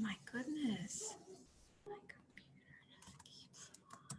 my goodness. My computer just keeps on.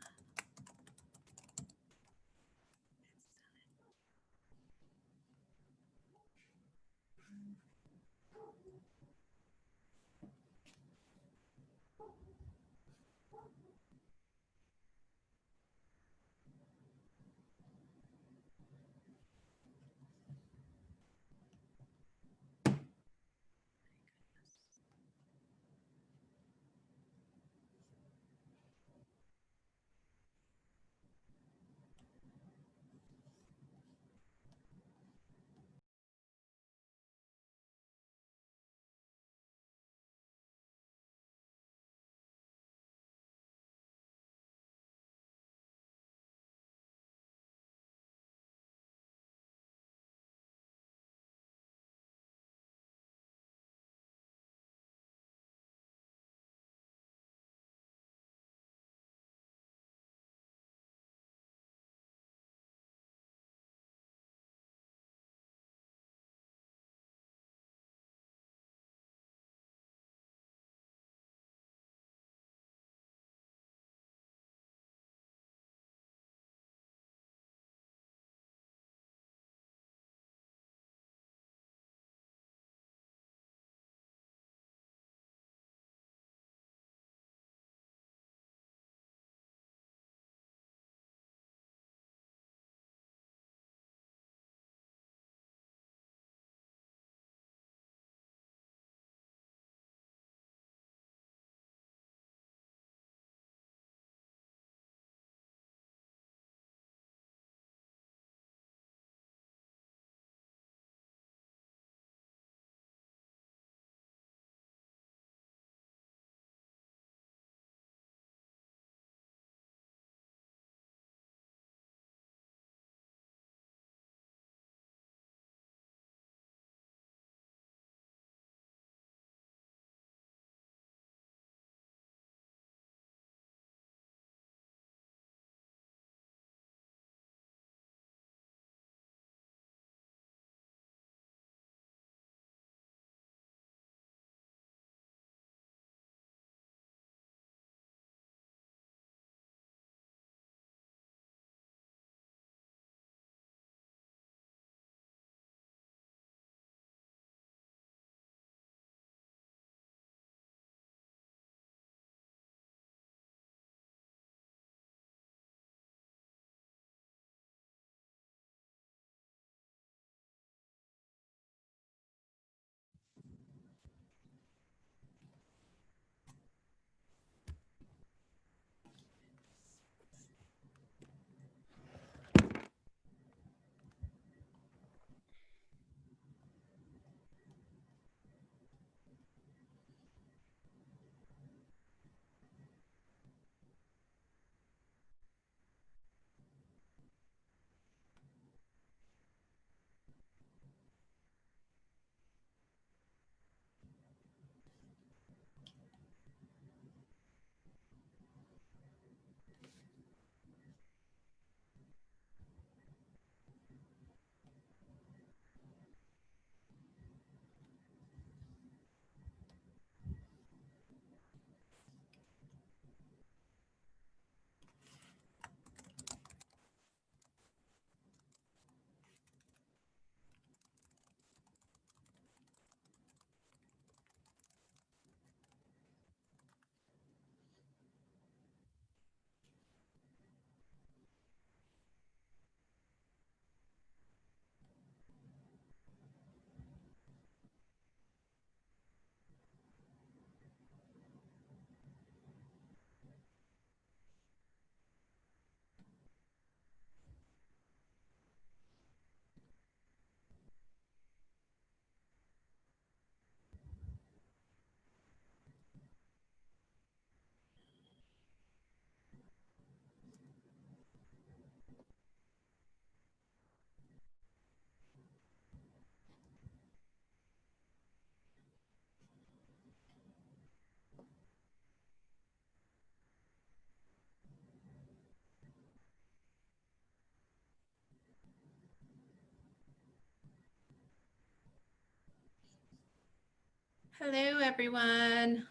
Hello, everyone.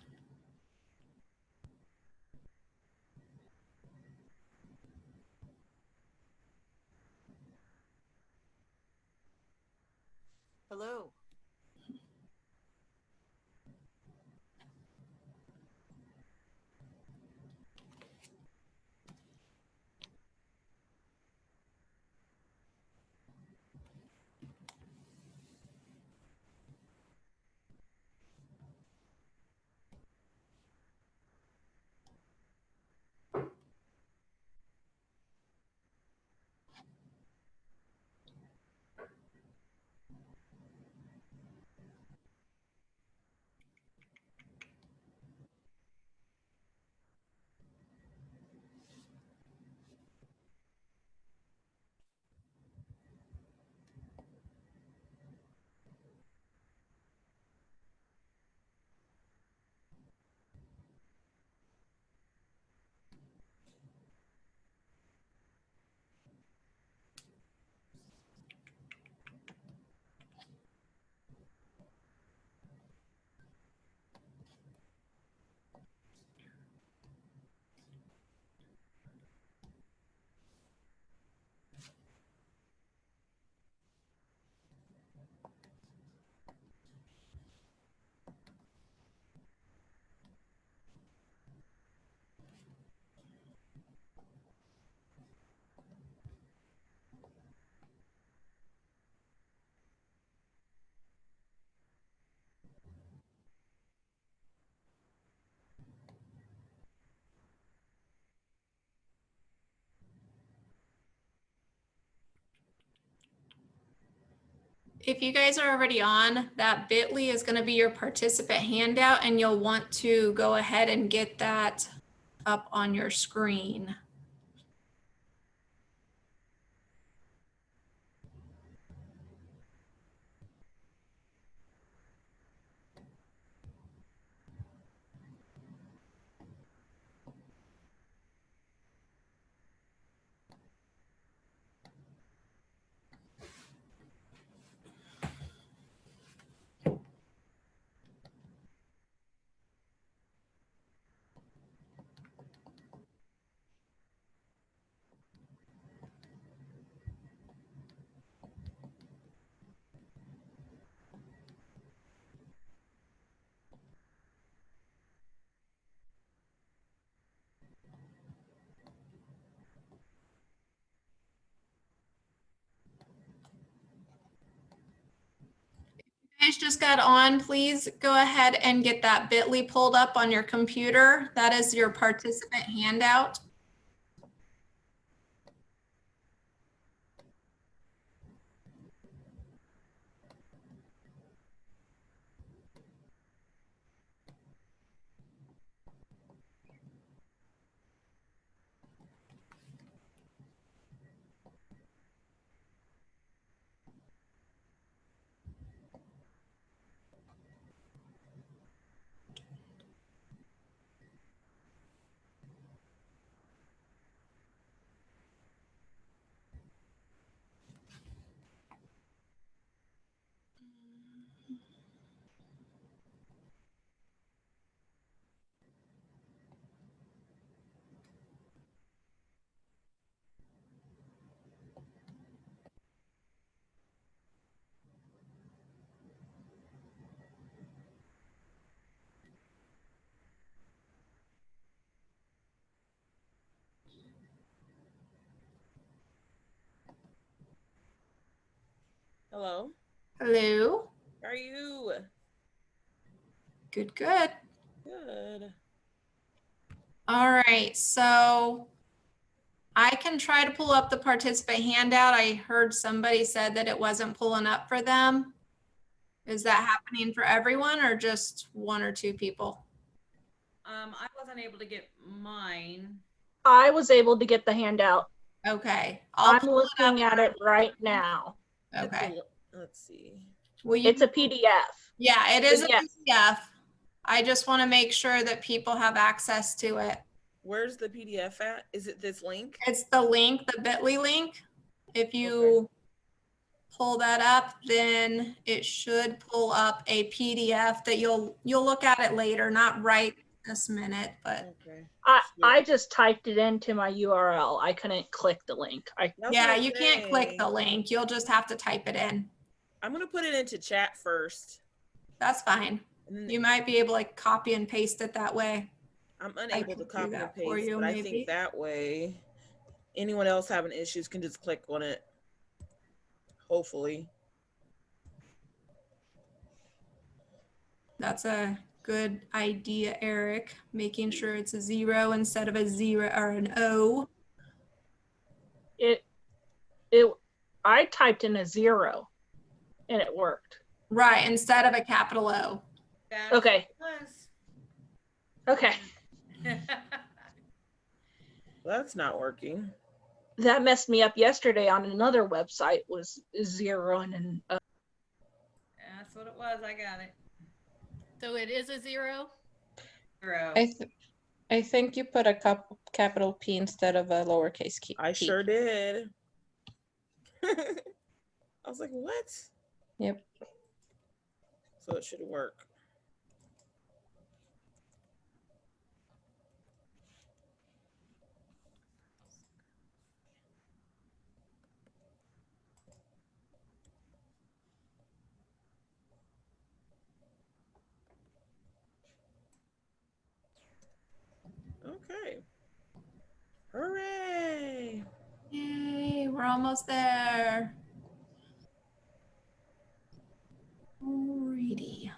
Hello. If you guys are already on, that bit.ly is going to be your participant handout, and you'll want to go ahead and get that up on your screen. You guys just got on, please go ahead and get that bit.ly pulled up on your computer. That is your participant handout. Hello. Hello. How are you? Good, good. Good. All right, so I can try to pull up the participant handout. I heard somebody said that it wasn't pulling up for them. Is that happening for everyone or just one or two people? I wasn't able to get mine. I was able to get the handout. Okay. I'm looking at it right now. Okay. Let's see. It's a PDF. Yeah, it is a Yes. PDF. I just want to make sure that people have access to it. Where's the PDF at? Is it this link? It's the link, the bit.ly link. If you pull that up, then it should pull up a PDF that you'll look at it later, not right this minute, but Okay. I just typed it into my URL. I couldn't click the link. yeah, you can't click the link. You'll just have to type it in. I'm gonna put it into chat first. That's fine. And then You might be able to like copy and paste it that way. I'm unable to can do copy and that for paste, you, but I maybe. think that way anyone else having issues can just click on it. Hopefully. That's a good idea, Eric. Making sure it's a 0 instead of a 0 or an O. I typed in a 0 and it worked. Right, instead of a capital O. That's Okay. what it Okay. was. That's not working. That messed me up yesterday on another website, was 0 and an O. That's what it was. I got it. So it is a 0? 0. I think you put a capital P instead of a lowercase p. I sure did. I was like, what? Yep. So it should work. Okay. Hooray. Yay, we're almost there. Alrighty.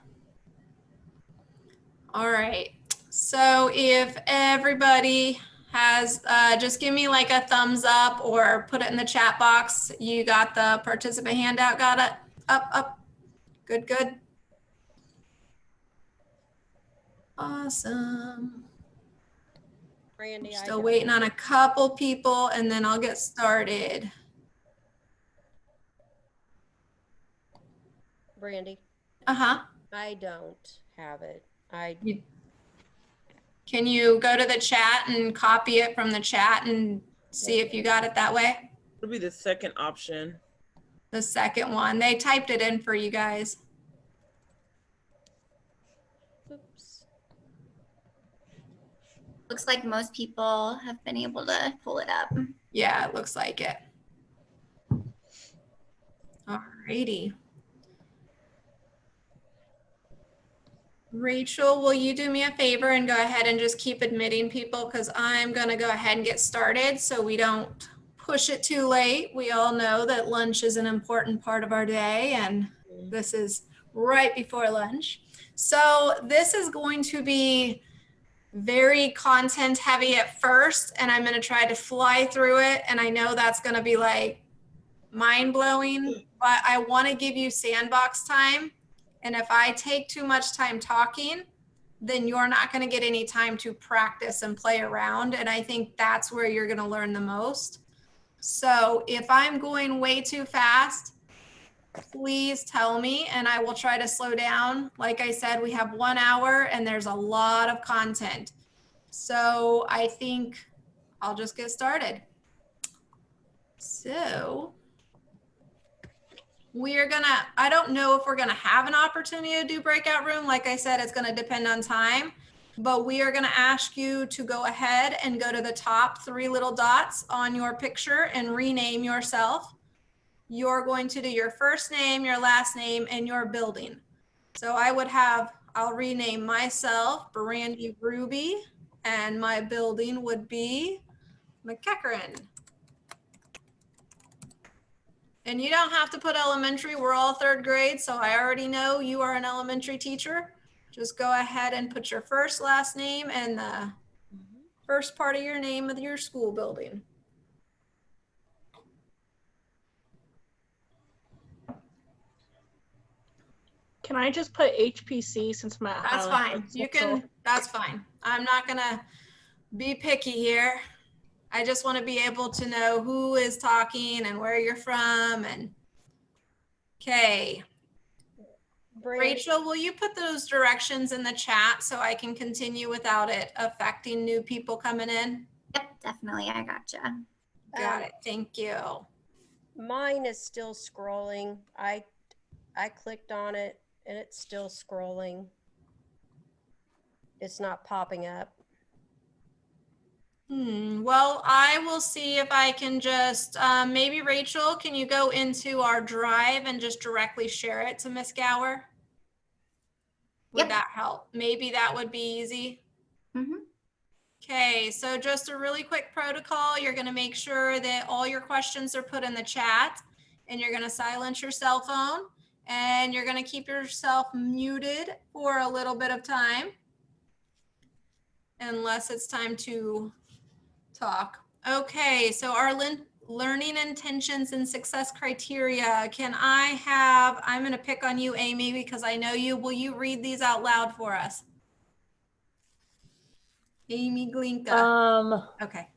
All right. So if everybody has, just give me like a thumbs up or put it in the chat box. You got the participant handout, got it? Up. Good, good. Awesome. Brandy, I Still got waiting it. on a couple people and then I'll get started. Brandy, Uh-huh. I don't have it. Can you go to the chat and copy it from the chat and see if you got it that way? It'll be the second option. The second one, they typed it in for you guys. Oops. Looks like most people have been able to pull it up. Yeah, it looks like it. Alrighty. Rachel, will you do me a favor and go ahead and just keep admitting people because I'm going to go ahead and get started so we don't push it too late. We all know that lunch is an important part of our day and this is right before lunch. So this is going to be very content heavy at first and I'm going to try to fly through it. And I know that's going to be like mind blowing, but I want to give you sandbox time. And if I take too much time talking, then you're not going to get any time to practice and play around. And I think that's where you're going to learn the most. So if I'm going way too fast, please tell me and I will try to slow down. Like I said, we have 1 hour and there's a lot of content. So I think I'll just get started. So I don't know if we're gonna have an opportunity to do breakout room. Like I said, it's gonna depend on time, but we are gonna ask you to go ahead and go to the top 3 little dots on your picture and rename yourself. You're going to do your first name, your last name, and your building. So I'll rename myself Brandy Ruby, and my building would be McEachern. And you don't have to put elementary, we're all 3rd grade, so I already know you are an elementary teacher. Just go ahead and put your first, last name and the first part of your name of your school building. Can I just put HPC since my That's fine. You can, that's fine. I'm not gonna be picky here. I just want to be able to know who is talking and where you're from and okay. Brandy, Rachel, will you put those directions in the chat so I can continue without it affecting new people coming in? Yep, definitely. I gotcha. Got it. Thank you. mine is still scrolling. I clicked on it and it's still scrolling. It's not popping up. Well, I will see if I can just, maybe Rachel, can you go into our drive and just directly share it to Miss Gower? Would Yep. that help? Maybe that would be easy. Mhm. Okay, so just a really quick protocol. You're going to make sure that all your questions are put in the chat, and you're going to silence your cell phone, and you're going to keep yourself muted for a little bit of time, unless it's time to talk. Okay, so our learning intentions and success criteria. Can I have, I'm going to pick on you, Amy, because I know you. Will you read these out loud for us? Amy Glinka. Okay.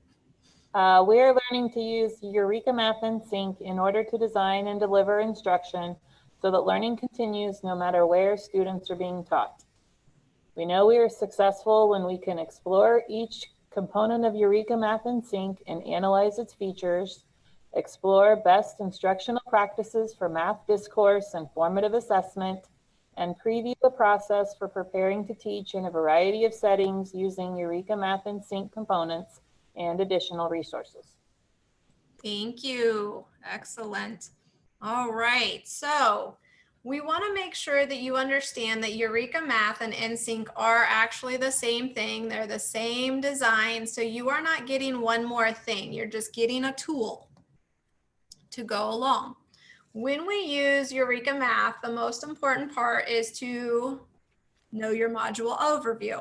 We are learning to use Eureka Math InSync in order to design and deliver instruction so that learning continues no matter where students are being taught. We know we are successful when we can explore each component of Eureka Math InSync and analyze its features, explore best instructional practices for math discourse and formative assessment, and preview the process for preparing to teach in a variety of settings using Eureka Math InSync components and additional resources. Thank you. Excellent. All right. So we want to make sure that you understand that Eureka Math and InSync are actually the same thing. They're the same design. So you are not getting one more thing. You're just getting a tool to go along. When we use Eureka Math, the most important part is to know your module overview.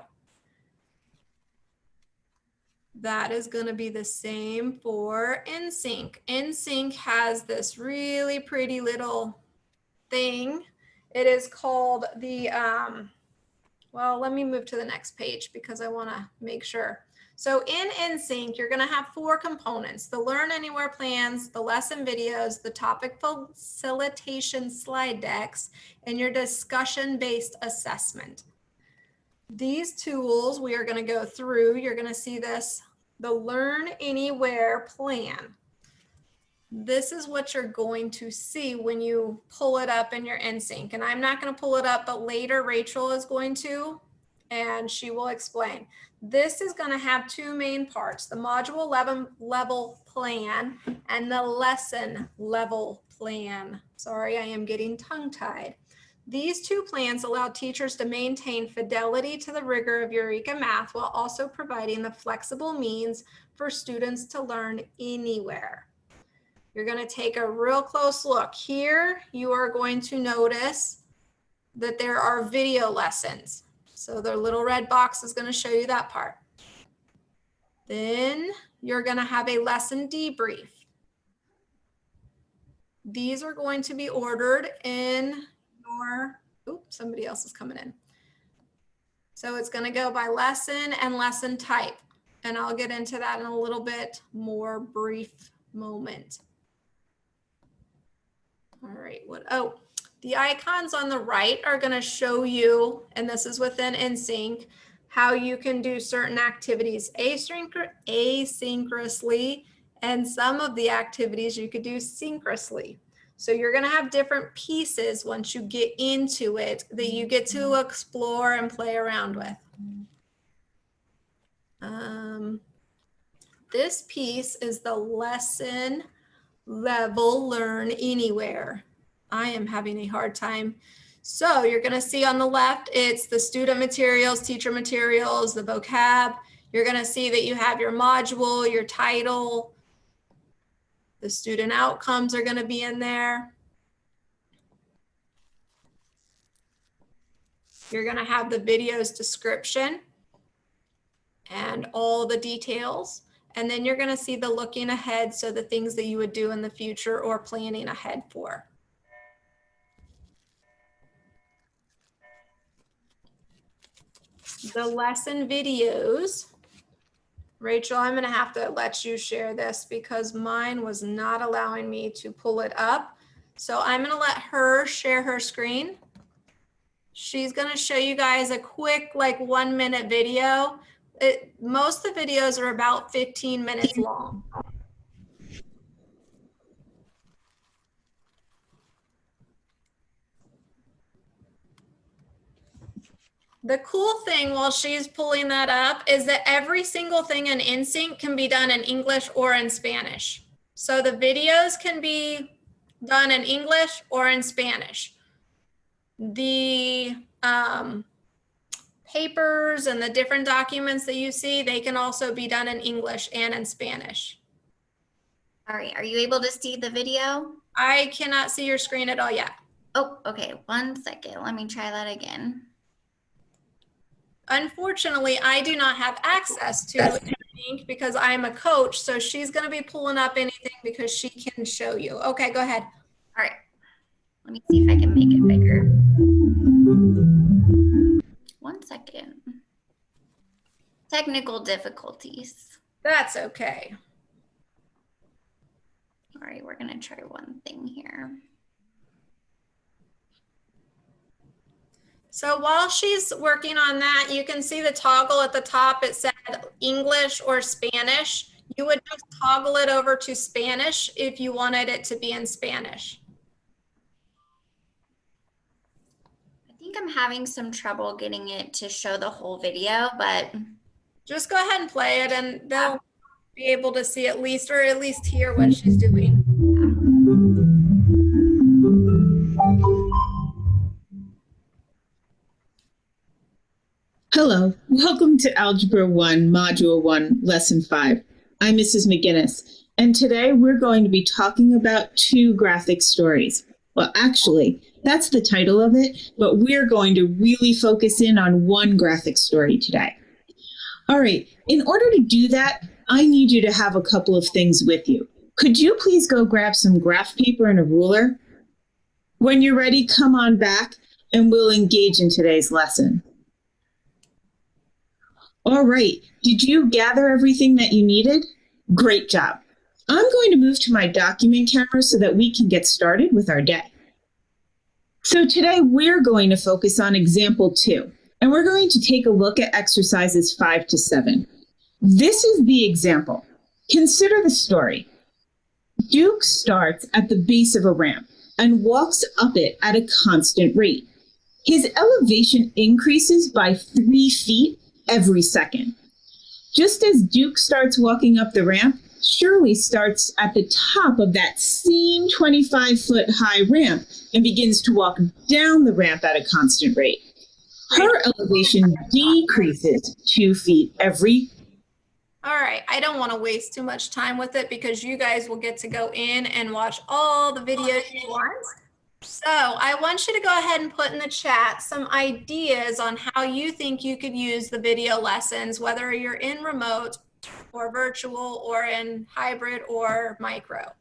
That is going to be the same for InSync. InSync has this really pretty little thing. It is called the, well, let me move to the next page because I want to make sure. So in InSync, you're going to have 4 components: the Learn Anywhere plans, the lesson videos, the topic facilitation slide decks, and your discussion-based assessment. These tools we are going to go through. You're going to see this, the Learn Anywhere plan. This is what you're going to see when you pull it up in your InSync. And I'm not going to pull it up, but later Rachel is going to, and she will explain. This is going to have 2 main parts: the module level plan and the lesson level plan. Sorry, I am getting tongue-tied. These 2 plans allow teachers to maintain fidelity to the rigor of Eureka Math while also providing the flexible means for students to learn anywhere. You're going to take a real close look. Here, you are going to notice that there are video lessons. So the little red box is going to show you that part. Then you're going to have a lesson debrief. These are going to be ordered in your, oops, somebody else is coming in. So it's going to go by lesson and lesson type. And I'll get into that in a little bit more brief moment. All right, the icons on the right are going to show you, and this is within InSync, how you can do certain activities asynchronously, and some of the activities you could do synchronously. So you're going to have different pieces once you get into it that you get to explore and play around with. This piece is the lesson level Learn Anywhere. I am having a hard time. So you're going to see on the left, it's the student materials, teacher materials, the vocab. You're going to see that you have your module, your title. The student outcomes are going to be in there. You're going to have the video's description and all the details. And then you're going to see the looking ahead, so the things that you would do in the future or planning ahead for. The lesson videos. Rachel, I'm going to have to let you share this because mine was not allowing me to pull it up. So I'm going to let her share her screen. She's going to show you guys a quick, like 1-minute video. Most of the videos are about 15 minutes long. The cool thing while she's pulling that up is that every single thing in InSync can be done in English or in Spanish. So the videos can be done in English or in Spanish. The papers and the different documents that you see, they can also be done in English and in Spanish. All right, are you able to see the video? I cannot see your screen at all yet. Oh, okay, 1 second. Let me try that again. Unfortunately, I do not have access to InSync because I'm a coach, so she's going to be pulling up anything because she can show you. Okay, go ahead. All right, let me see if I can make it bigger. 1 second. Technical difficulties. That's okay. All right, we're gonna try one thing here. So while she's working on that, you can see the toggle at the top. It said English or Spanish. You would just toggle it over to Spanish if you wanted it to be in Spanish. I think I'm having some trouble getting it to show the whole video, but Just go ahead and play it and they'll be able to see at least, or at least hear what she's doing. Hello, welcome to Algebra 1, Module 1, Lesson 5. I'm Mrs. McGinnis, and today we're going to be talking about 2 graphic stories. Well, actually, that's the title of it, but we're going to really focus in on 1 graphic story today. All right, in order to do that, I need you to have a couple of things with you. Could you please go grab some graph paper and a ruler? When you're ready, come on back and we'll engage in today's lesson. All right, did you gather everything that you needed? Great job. I'm going to move to my document camera so that we can get started with our day. So today we're going to focus on example 2, and we're going to take a look at exercises 5 to 7. This is the example. Consider the story. Duke starts at the base of a ramp and walks up it at a constant rate. His elevation increases by 3 feet every second. Just as Duke starts walking up the ramp, Shirley starts at the top of that same 25-foot high ramp and begins to walk down the ramp at a constant rate. Her elevation decreases 2 feet every. All right, I don't want to waste too much time with it because you guys will get to go in and watch all the videos you want. So I want you to go ahead and put in the chat some ideas on how you think you could use the video lessons, whether you're in remote or virtual or in hybrid or micro.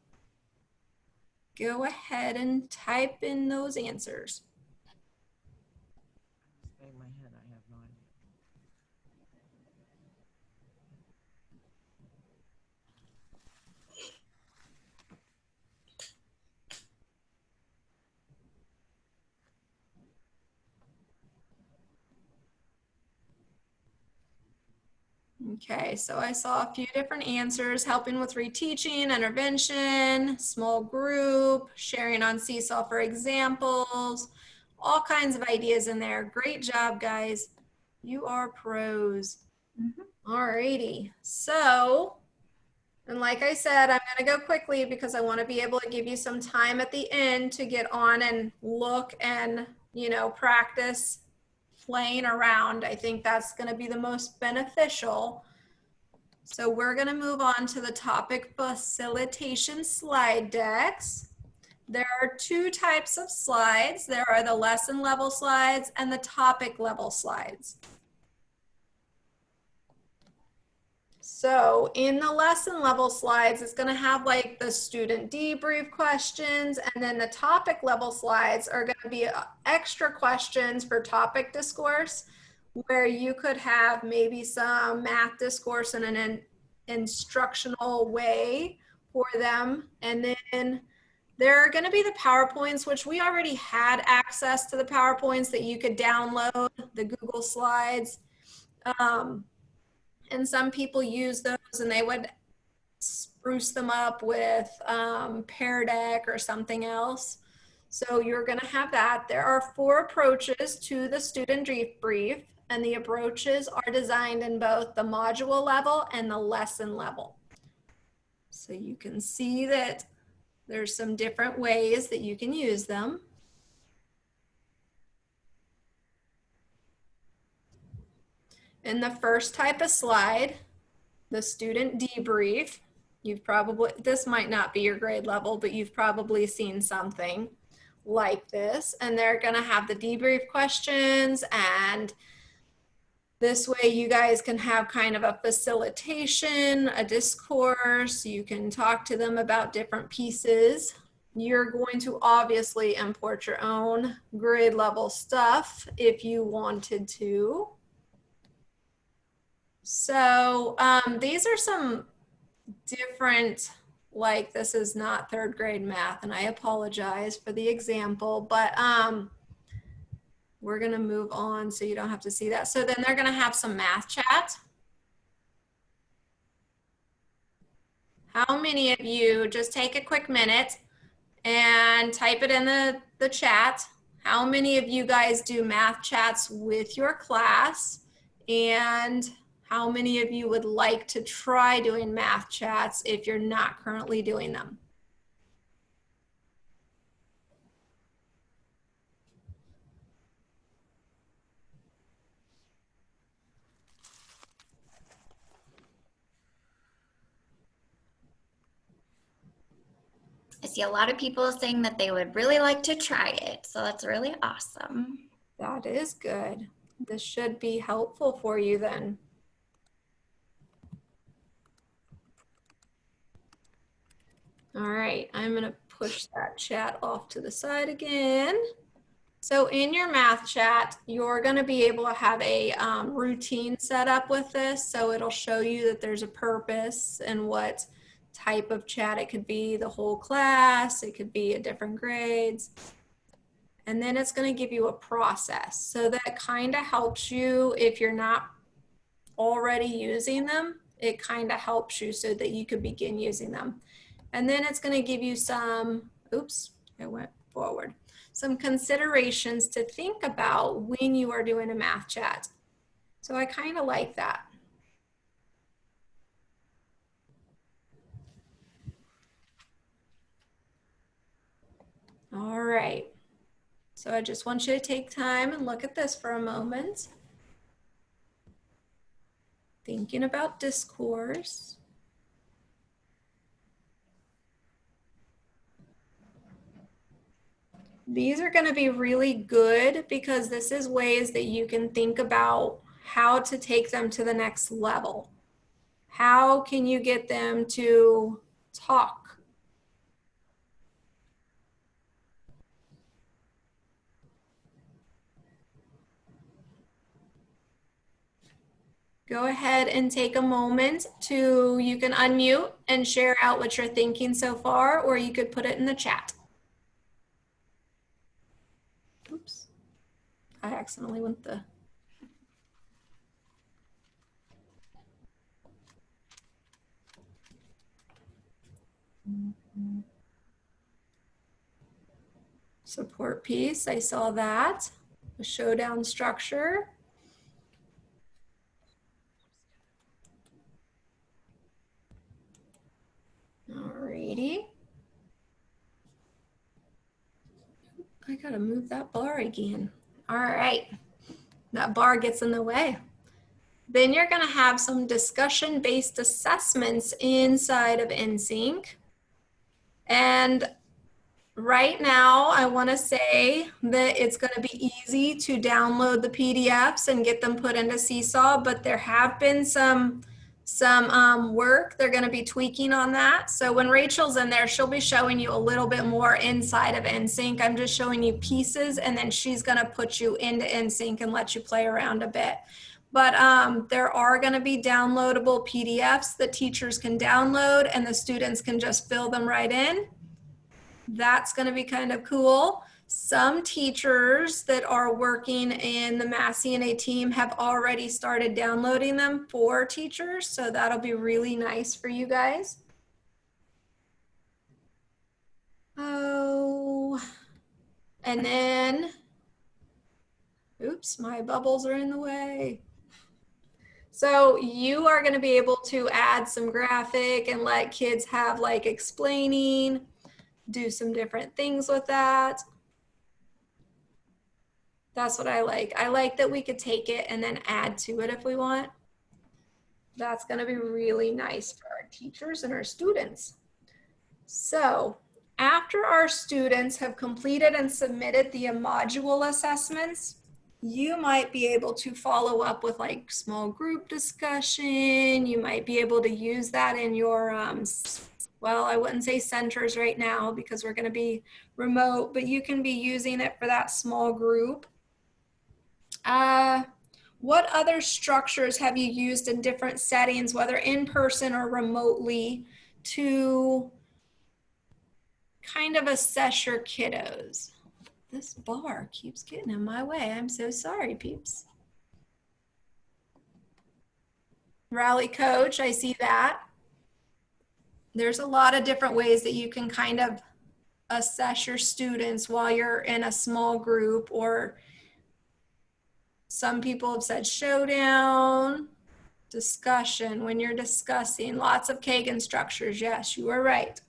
Go ahead and type in those answers. In my head, I have no idea. Okay, so I saw a few different answers: helping with reteaching, intervention, small group, sharing on Seesaw for examples, all kinds of ideas in there. Great job, guys. You are pros. All righty. So, and like I said, I'm going to go quickly because I want to be able to give you some time at the end to get on and look and, you know, practice playing around. I think that's going to be the most beneficial. So we're going to move on to the topic facilitation slide decks. There are 2 types of slides. There are the lesson level slides and the topic level slides. So in the lesson level slides, it's going to have like the student debrief questions, and then the topic level slides are going to be extra questions for topic discourse, where you could have maybe some math discourse in an instructional way for them. And then there are going to be the PowerPoints, which we already had access to the PowerPoints that you could download, the Google Slides. And some people use those and they would spruce them up with Pear Deck or something else. So you're going to have that. There are 4 approaches to the student debrief. and the approaches are designed in both the module level and the lesson level. So you can see that there's some different ways that you can use them. In the first type of slide, the student debrief, you've probably, this might not be your grade level, but you've probably seen something like this. And they're gonna have the debrief questions, and this way you guys can have kind of a facilitation, a discourse. You can talk to them about different pieces. You're going to obviously import your own grade level stuff if you wanted to. So these are some different, like this is not third grade math, and I apologize for the example, but we're gonna move on so you don't have to see that. So then they're gonna have some math chat. How many of you, just take a quick minute and type it in the chat. How many of you guys do math chats with your class? And how many of you would like to try doing math chats if you're not currently doing them? I see a lot of people saying that they would really like to try it. So that's really awesome. That is good. This should be helpful for you then. All right, I'm gonna push that chat off to the side again. So in your math chat, you're gonna be able to have a routine set up with this. So it'll show you that there's a purpose and what type of chat it could be, the whole class, it could be at different grades. And then it's gonna give you a process. So that kind of helps you if you're not already using them, it kind of helps you so that you could begin using them. And then it's going to give you some, oops, I went forward, some considerations to think about when you are doing a math chat. So I kind of like that. All right. So I just want you to take time and look at this for a moment. Thinking about discourse. These are going to be really good because this is ways that you can think about how to take them to the next level. How can you get them to talk? Go ahead and take a moment to, you can unmute and share out what you're thinking so far, or you could put it in the chat. Oops, I accidentally went the. Support piece, I saw that. A showdown structure. Alrighty. I gotta move that bar again. All right, that bar gets in the way. Then you're gonna have some discussion-based assessments inside of InSync. And right now, I wanna say that it's gonna be easy to download the PDFs and get them put into Seesaw, but there have been some work. They're going to be tweaking on that. So when Rachel's in there, she'll be showing you a little bit more inside of InSync. I'm just showing you pieces, and then she's going to put you into InSync and let you play around a bit. But there are going to be downloadable PDFs that teachers can download, and the students can just fill them right in. That's going to be kind of cool. Some teachers that are working in the Mass CNA team have already started downloading them for teachers, so that'll be really nice for you guys. Oh, and then, oops. Oops, my bubbles are in the way. So you are going to be able to add some graphic and let kids have like explaining, do some different things with that. That's what I like. I like that we could take it and then add to it if we want. That's going to be really nice for our teachers and our students. So after our students have completed and submitted the module assessments, you might be able to follow up with like small group discussion. You might be able to use that in your, well, I wouldn't say centers right now because we're going to be remote, but you can be using it for that small group. What other structures have you used in different settings, whether in person or remotely, to kind of assess your kiddos? This bar keeps getting in my way. I'm so sorry, peeps. Rally coach, I see that. There's a lot of different ways that you can kind of assess your students while you're in a small group, or some people have said showdown, discussion, when you're discussing, lots of Kagan structures. Yes, you are right.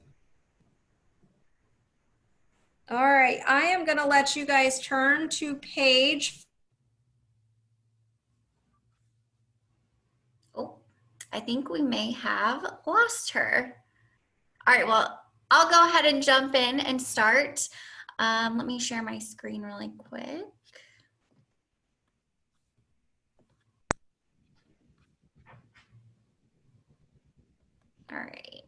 All right, I am going to let you guys turn to page. Oh, I think we may have lost her. All right, well, I'll go ahead and jump in and start. Let me share my screen really quick. All right.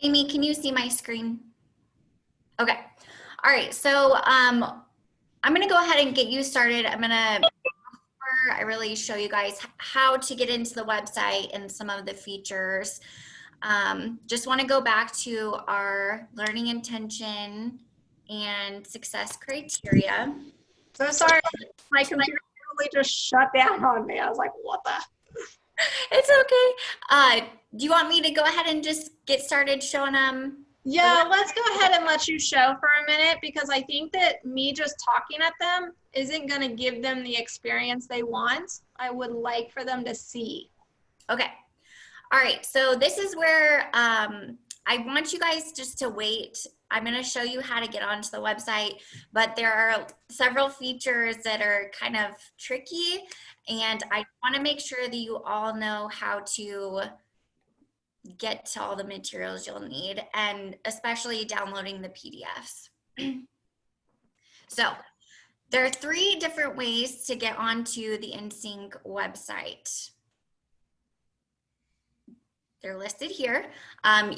Amy, can you see my screen? Okay. All right. So I'm going to go ahead and get you started. I'm going to I really show you guys how to get into the website and some of the features. Just want to go back to our learning intention and success criteria. So sorry, my computer really just shut down on me. I was like, what the? It's okay. Do you want me to go ahead and just get started showing them? Yeah, let's go ahead and let you show for a minute, because I think that me just talking at them isn't going to give them the experience they want. I would like for them to see. Okay. All right. So this is where I want you guys just to wait. I'm going to show you how to get onto the website, but there are several features that are kind of tricky, and I want to make sure that you all know how to get to all the materials you'll need, and especially downloading the PDFs. So there are 3 different ways to get onto the InSync website. They're listed here.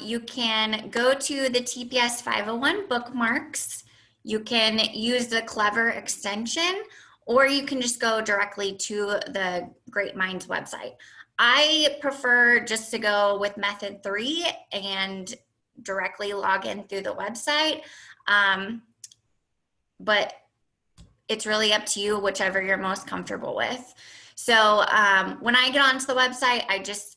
You can go to the TPS 501 bookmarks. You can use the Clever extension, or you can just go directly to the Great Minds website. I prefer just to go with method 3 and directly log in through the website. But it's really up to you, whichever you're most comfortable with. So when I get onto the website, I just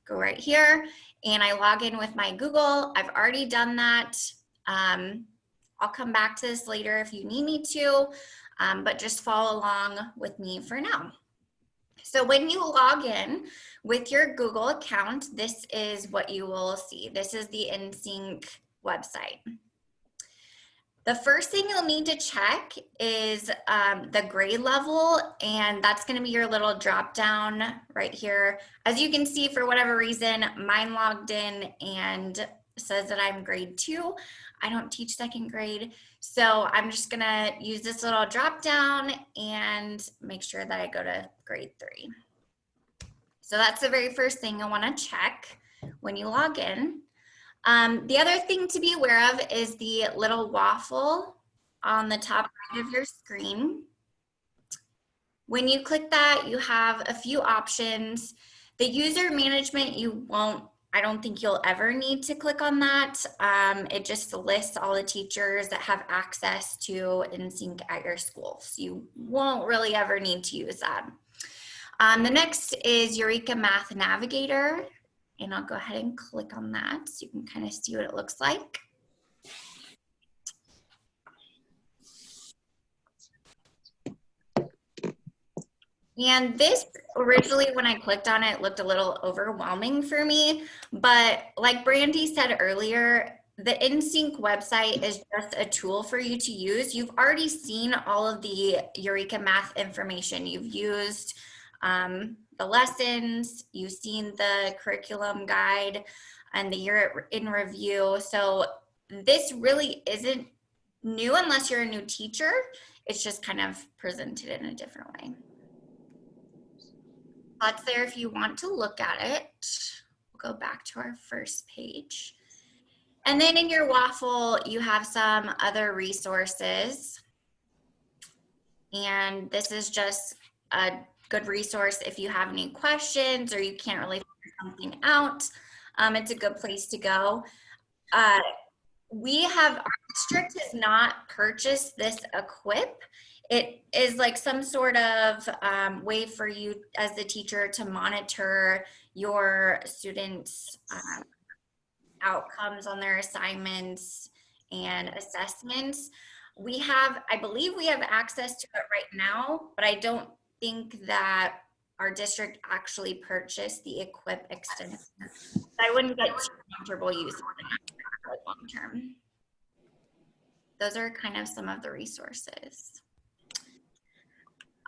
go right here and I log in with my Google. I've already done that. I'll come back to this later if you need me to, but just follow along with me for now. So when you log in with your Google account, this is what you will see. This is the InSync website. The first thing you'll need to check is the grade level, and that's going to be your little drop down right here. As you can see, for whatever reason, mine logged in and says that I'm grade 2. I don't teach 2nd grade, so I'm just going to use this little drop down and make sure that I go to grade 3. So that's the very first thing I want to check when you log in. The other thing to be aware of is the little waffle on the top right of your screen. When you click that, you have a few options. The user management, I don't think you'll ever need to click on that. It just lists all the teachers that have access to InSync at your school. So you won't really ever need to use that. The next is Eureka Math Navigator. And I'll go ahead and click on that so you can kind of see what it looks like. And this originally, when I clicked on it, looked a little overwhelming for me. But like Brandy said earlier, the InSync website is just a tool for you to use. You've already seen all of the Eureka Math information. You've used the lessons, you've seen the curriculum guide and the year in review. So this really isn't new unless you're a new teacher. It's just kind of presented in a different way. That's there if you want to look at it. We'll go back to our first page. And then in your waffle, you have some other resources. And this is just a good resource if you have any questions or you can't really figure something out. It's a good place to go. Our district has not purchased this equip. It is like some sort of way for you as the teacher to monitor your students' outcomes on their assignments and assessments. I believe we have access to it right now, but I don't think that our district actually purchased the equip extension. I wouldn't get too comfortable using it long term. Those are kind of some of the resources.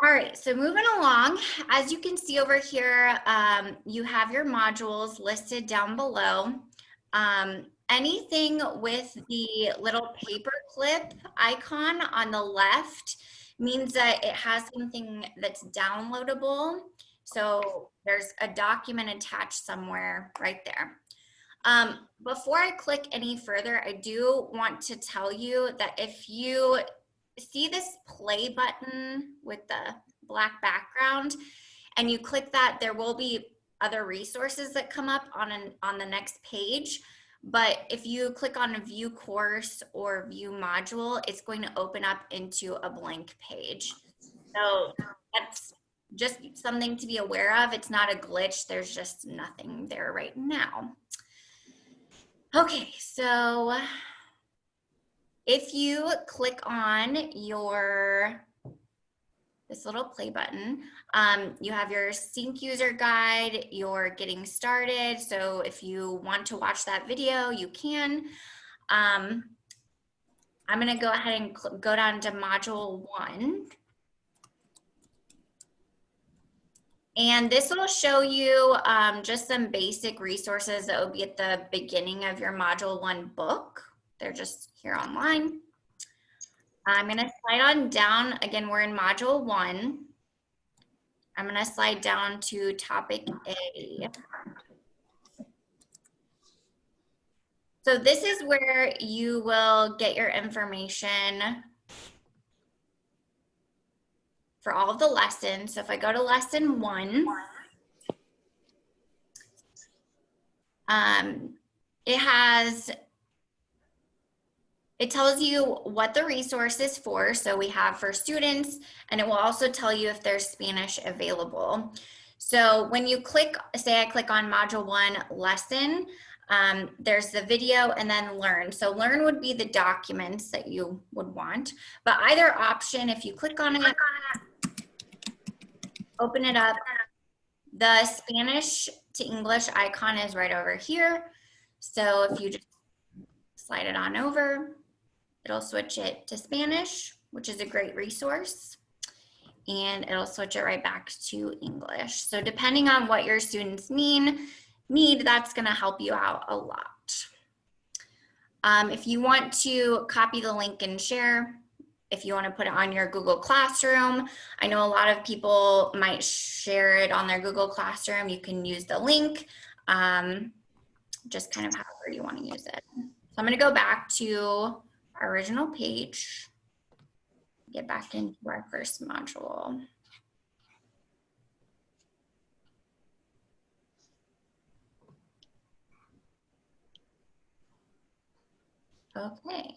All right, so moving along, as you can see over here, you have your modules listed down below. Anything with the little paperclip icon on the left means that it has something that's downloadable. So there's a document attached somewhere right there. Before I click any further, I do want to tell you that if you see this play button with the black background and you click that, there will be other resources that come up on the next page. But if you click on view course or view module, it's going to open up into a blank page. So that's just something to be aware of. It's not a glitch. There's just nothing there right now. Okay, so if you click on this little play button, you have your sync user guide, your getting started. So if you want to watch that video, you can. I'm gonna go ahead and go down to module 1. And this will show you just some basic resources that will be at the beginning of your module 1 book. They're just here online. I'm gonna slide on down. Again, we're in module 1. I'm gonna slide down to topic A. So this is where you will get your information for all of the lessons. So if I go to lesson 1, it tells you what the resource is for. So we have for students, and it will also tell you if there's Spanish available. So when you click, say I click on module 1 lesson, there's the video and then learn. So learn would be the documents that you would want, but either option, if you click on it, open it up, the Spanish to English icon is right over here. So if you just slide it on over, it'll switch it to Spanish, which is a great resource, and it'll switch it right back to English. So depending on what your students need, that's gonna help you out a lot. If you want to copy the link and share, if you want to put it on your Google Classroom, I know a lot of people might share it on their Google Classroom. You can use the link, just kind of however you want to use it. So I'm going to go back to our original page, get back into our first module. Okay.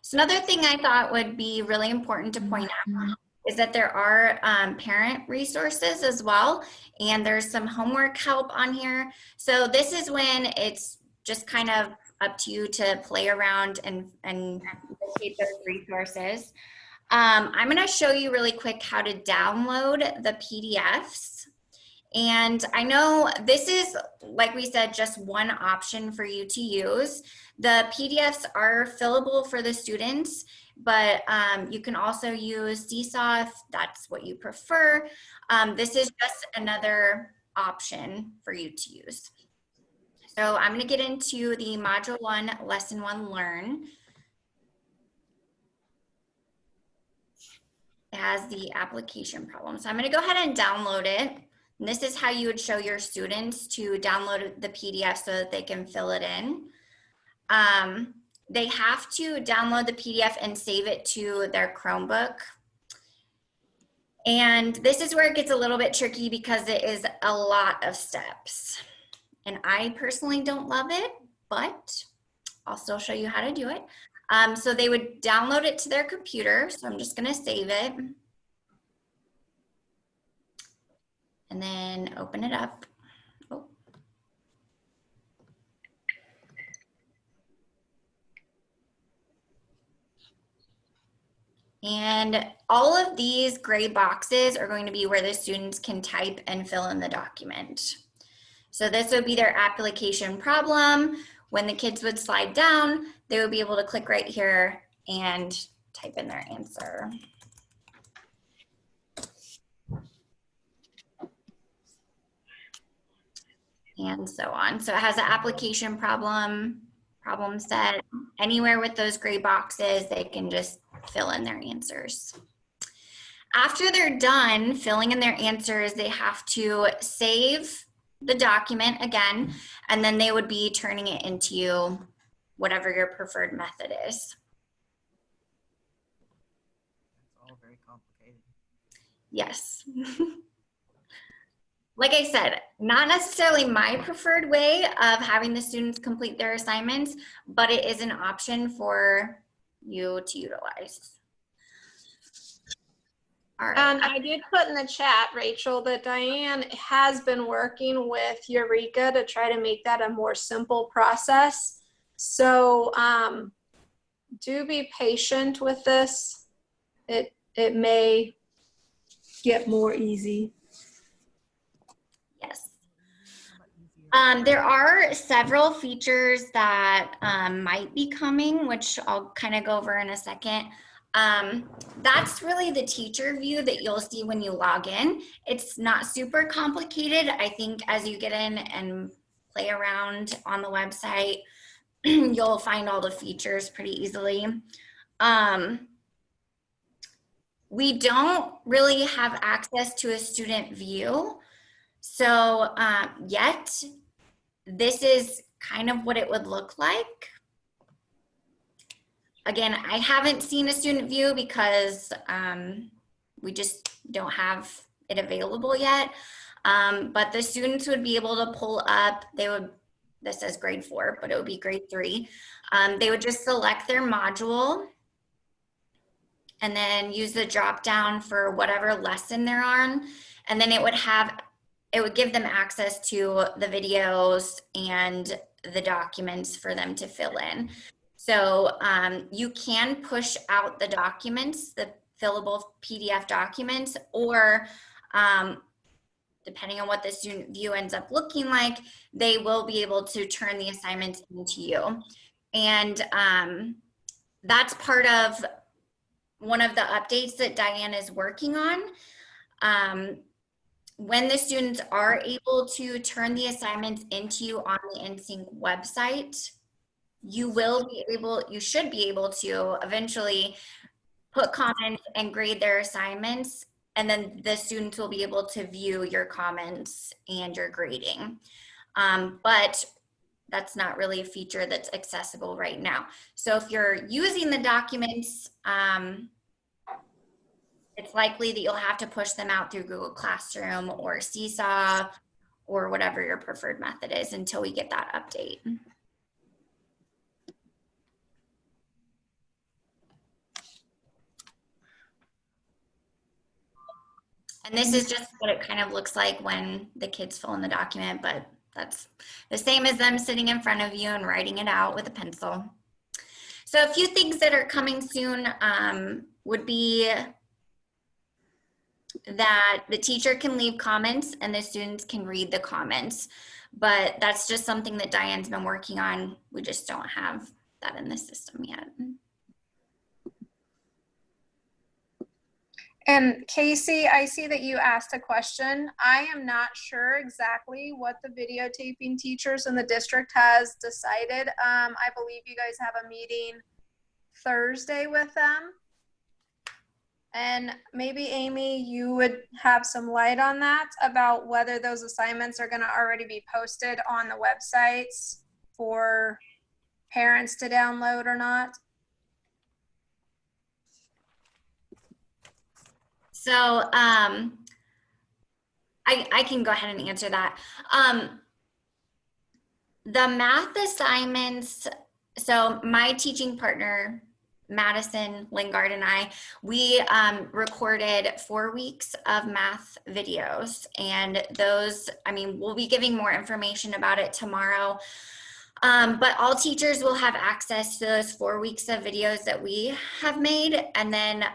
So another thing I thought would be really important to point out is that there are parent resources as well, and there's some homework help on here. So this is when it's just kind of up to you to play around and locate those resources. I'm going to show you really quick how to download the PDFs. And I know this is, like we said, just one option for you to use. The PDFs are fillable for the students, but you can also use Seesaw if that's what you prefer. This is just another option for you to use. So I'm going to get into the Module 1, Lesson 1 Learn. It has the application problem. So I'm going to go ahead and download it. And this is how you would show your students to download the PDF so that they can fill it in. They have to download the PDF and save it to their Chromebook. And this is where it gets a little bit tricky because it is a lot of steps. And I personally don't love it, but I'll still show you how to do it. So they would download it to their computer. So I'm just going to save it. And then open it up. Oh. And all of these gray boxes are going to be where the students can type and fill in the document. So this would be their application problem. When the kids would slide down, they would be able to click right here and type in their answer. And so on. So it has an application problem set. Anywhere with those gray boxes, they can just fill in their answers. After they're done filling in their answers, they have to save the document again, and then they would be turning it into you, whatever your preferred method is. It's all very complicated. Yes. Like I said, not necessarily my preferred way of having the students complete their assignments, but it is an option for you to utilize. All right. And I did put in the chat, Rachel, that Diane has been working with Eureka to try to make that a more simple process. So do be patient with this. It may get more easy. Yes. There are several features that might be coming, which I'll kind of go over in a second. That's really the teacher view that you'll see when you log in. It's not super complicated. I think as you get in and play around on the website, you'll find all the features pretty easily. We don't really have access to a student view. So yet, this is kind of what it would look like. Again, I haven't seen a student view because we just don't have it available yet. But the students would be able to pull up, this says grade 4, but it would be grade 3. They would just select their module and then use the drop down for whatever lesson they're on. And then it would give them access to the videos and the documents for them to fill in. So you can push out the documents, the fillable PDF documents, or depending on what the student view ends up looking like, they will be able to turn the assignments into you. And that's part of one of the updates that Diane is working on. When the students are able to turn the assignments into you on the InSync website, you should be able to eventually put comments and grade their assignments, and then the students will be able to view your comments and your grading. But that's not really a feature that's accessible right now. So if you're using the documents, it's likely that you'll have to push them out through Google Classroom or Seesaw or whatever your preferred method is until we get that update. And this is just what it kind of looks like when the kids fill in the document, but that's the same as them sitting in front of you and writing it out with a pencil. So a few things that are coming soon. would be that the teacher can leave comments and the students can read the comments. But that's just something that Diane's been working on. We just don't have that in the system yet. And Casey, I see that you asked a question. I am not sure exactly what the videotaping teachers in the district has decided. I believe you guys have a meeting Thursday with them. And maybe Amy, you would have some light on that about whether those assignments are going to already be posted on the websites for parents to download or not. So I can go ahead and answer that. The math assignments, so my teaching partner, Madison Lingard, and we recorded 4 weeks of math videos, and those, I mean, we'll be giving more information about it tomorrow. But all teachers will have access to those 4 weeks of videos that we have made. And then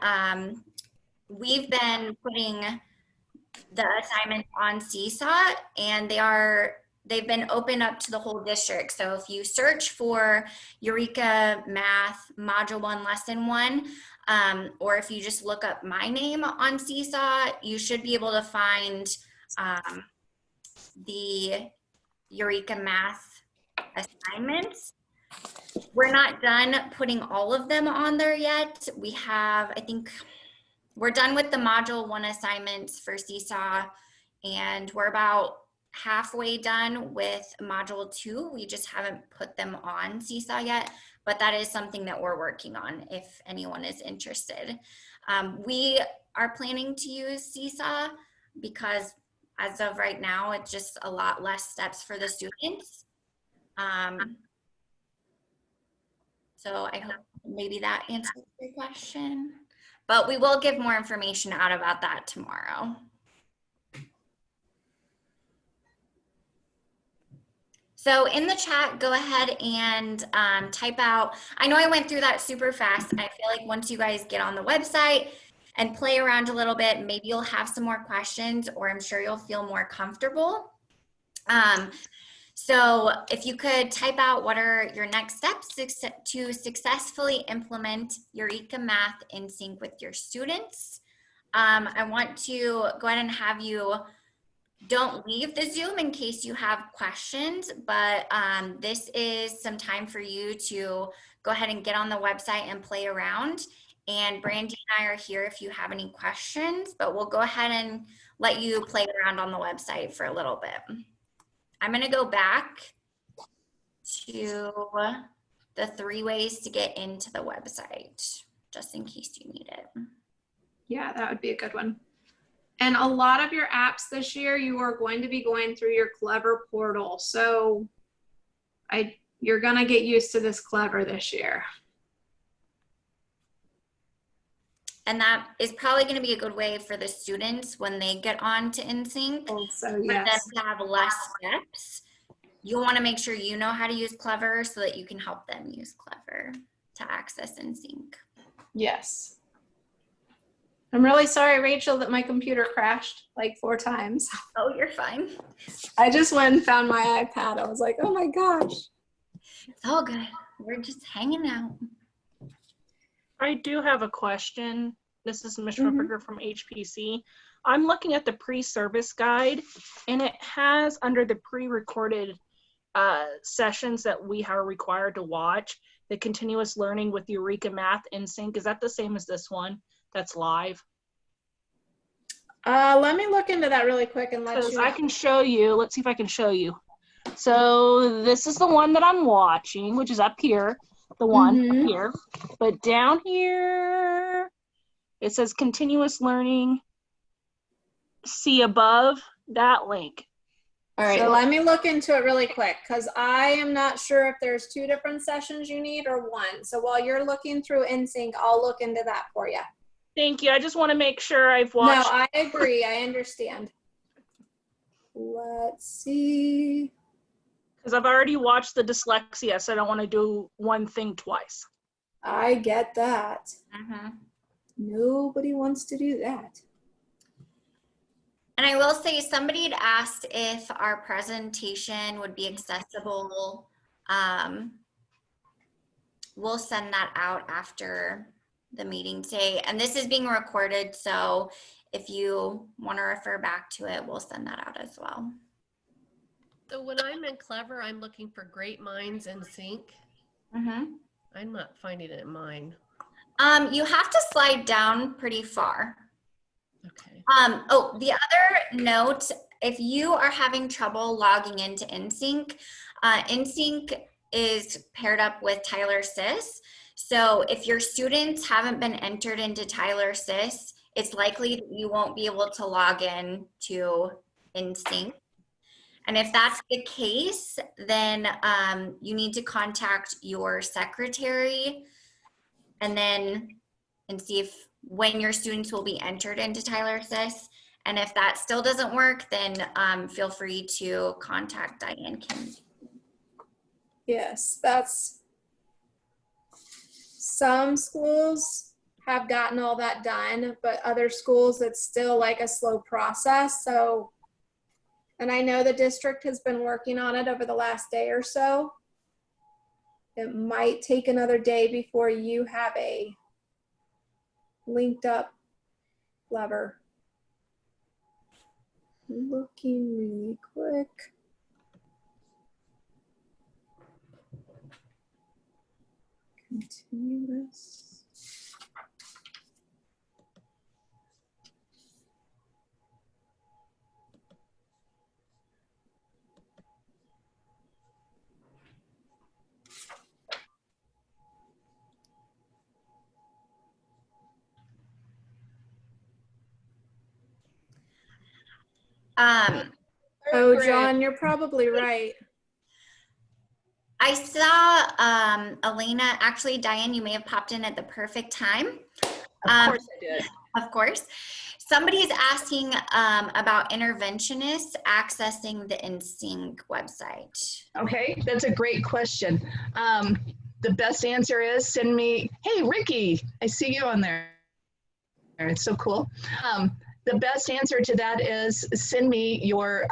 we've been putting the assignments on Seesaw, and they've been open up to the whole district. So if you search for Eureka Math Module 1 Lesson 1, or if you just look up my name on Seesaw, you should be able to find the Eureka Math assignments. We're not done putting all of them on there yet. We have, I think, we're done with the Module 1 assignments for Seesaw, and we're about halfway done with Module 2. We just haven't put them on Seesaw yet, but that is something that we're working on if anyone is interested. We are planning to use Seesaw because as of right now, it's just a lot less steps for the students. So I hope maybe that answers your question, but we will give more information out about that tomorrow. So in the chat, go ahead and type out, I know I went through that super fast. I feel like once you guys get on the website and play around a little bit, maybe you'll have some more questions, or I'm sure you'll feel more comfortable. So if you could type out what are your next steps to successfully implement Eureka Math InSync with your students. I want to go ahead and have you don't leave the Zoom in case you have questions, but this is some time for you to go ahead and get on the website and play around. And Brandy and I are here if you have any questions, but we'll go ahead and let you play around on the website for a little bit. I'm going to go back to the 3 ways to get into the website, just in case you need it. Yeah, that would be a good one. And a lot of your apps this year, you are going to be going through your Clever portal. So you're going to get used to this Clever this year. And that is probably going to be a good way for the students when they get on to InSync. Also, For them yes. to have less steps. You want to make sure you know how to use Clever so that you can help them use Clever to access InSync. Yes. I'm really sorry, Rachel, that my computer crashed like 4 times. Oh, you're fine. I just went and found my iPad. I was like, oh my gosh. It's all good. We're just hanging out. I do have a question. This is Ms. Rupperger from HPC. I'm looking at the pre-service guide, and it has under the pre-recorded sessions that we are required to watch, the continuous learning with Eureka Math InSync. Is that the same as this one that's live? Let me look into that really quick and let you know. I can show you. Let's see if I can show you. So this is the one that I'm watching, which is up here. The one up here, but down here it says continuous learning. See above that link. All right, so let me look into it really quick because I am not sure if there's 2 different sessions you need or 1. So while you're looking through InSync, I'll look into that for you. Thank you. I just want to make sure I've watched. No, I agree. I understand. Let's see. Because I've already watched the dyslexia, so I don't want to do one thing twice. I get that. Nobody wants to do that. And I will say, somebody had asked if our presentation would be accessible. We'll send that out after the meeting today. And this is being recorded, so if you want to refer back to it, we'll send that out as well. So when I'm in Clever, I'm looking for Great Minds and Sync. Mm-hmm. I'm not finding it in mine. You have to slide down pretty far. Okay. Oh, the other note, if you are having trouble logging into InSync, InSync is paired up with Tyler Sys. So if your students haven't been entered into Tyler Sys, it's likely that you won't be able to log in to InSync. And if that's the case, then you need to contact your secretary and see if when your students will be entered into Tyler Sys. And if that still doesn't work, then feel free to contact Diane Kim. Yes, that's, some schools have gotten all that done, but other schools, it's still like a slow process. So, and I know the district has been working on it over the last day or so. It might take another day before you have a linked up Clever. Looking really quick. Continue this. Oh, John, you're probably right. I saw Elena, actually, Diane, you may have popped in at the perfect time. Of course I did. Of course. Somebody's asking about interventionists accessing the InSync website. Okay, that's a great question. The best answer is send me, hey, Ricky, I see you on there. It's so cool. The best answer to that is send me your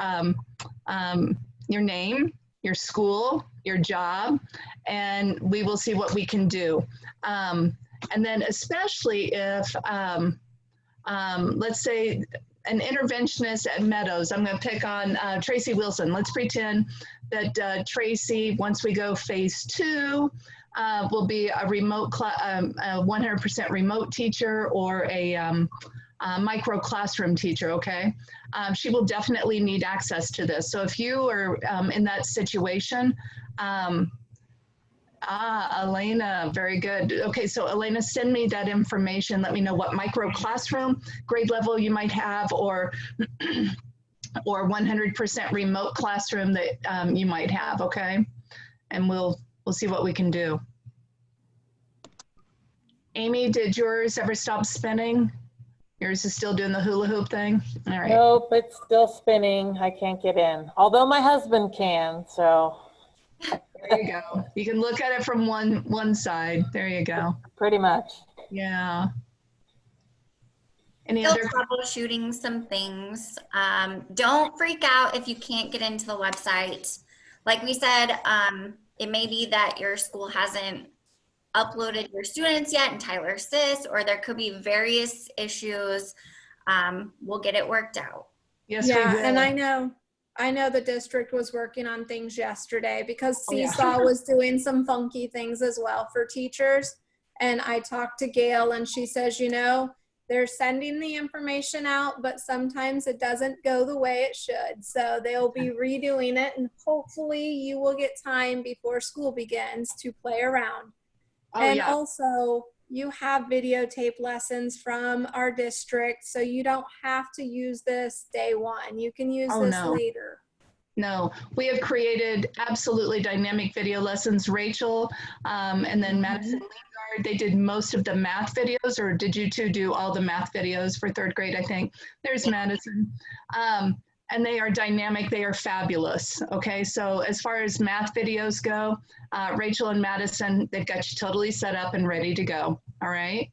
name, your school, your job, and we will see what we can do. And then especially if, let's say an interventionist at Meadows, I'm gonna pick on Tracy Wilson. Let's pretend that Tracy, once we go phase 2, will be a remote, 100% remote teacher or a micro classroom teacher, okay? She will definitely need access to this. So if you are in that situation, Elena, very good. Okay, so Elena, send me that information. Let me know what micro classroom grade level you might have, or 100% remote classroom that you might have, okay? And we'll see what we can do. Amy, did yours ever stop spinning? Yours is still doing the hula hoop thing? All right. Nope, it's still spinning. I can't get in. Although my husband can, so. There you go. You can look at it from one side. There you go. Pretty much. Yeah. Any Still other troubleshooting some things. Don't freak out if you can't get into the website. Like we said, it may be that your school hasn't uploaded your students yet in Tyler Sys, or there could be various issues. We'll get it worked out. Yes, yeah, we will. and I know the district was working on things yesterday because Oh, yeah. Seesaw was doing some funky things as well for teachers. And I talked to Gail and she says, you know, they're sending the information out, but sometimes it doesn't go the way it should. So they'll be redoing it, and hopefully you will get time before school begins to play around. Oh, and yeah. also, you have videotape lessons from our district, so you don't have to use this day one. You can use this later. No, we have created absolutely dynamic video lessons. Rachel and then Madison Lingard, they did most of the math videos, or did you two do all the math videos for 3rd grade, I think? There's Madison. And they are dynamic, they are fabulous. Okay, so as far as math videos go, Rachel and Madison, they've got you totally set up and ready to go, all right?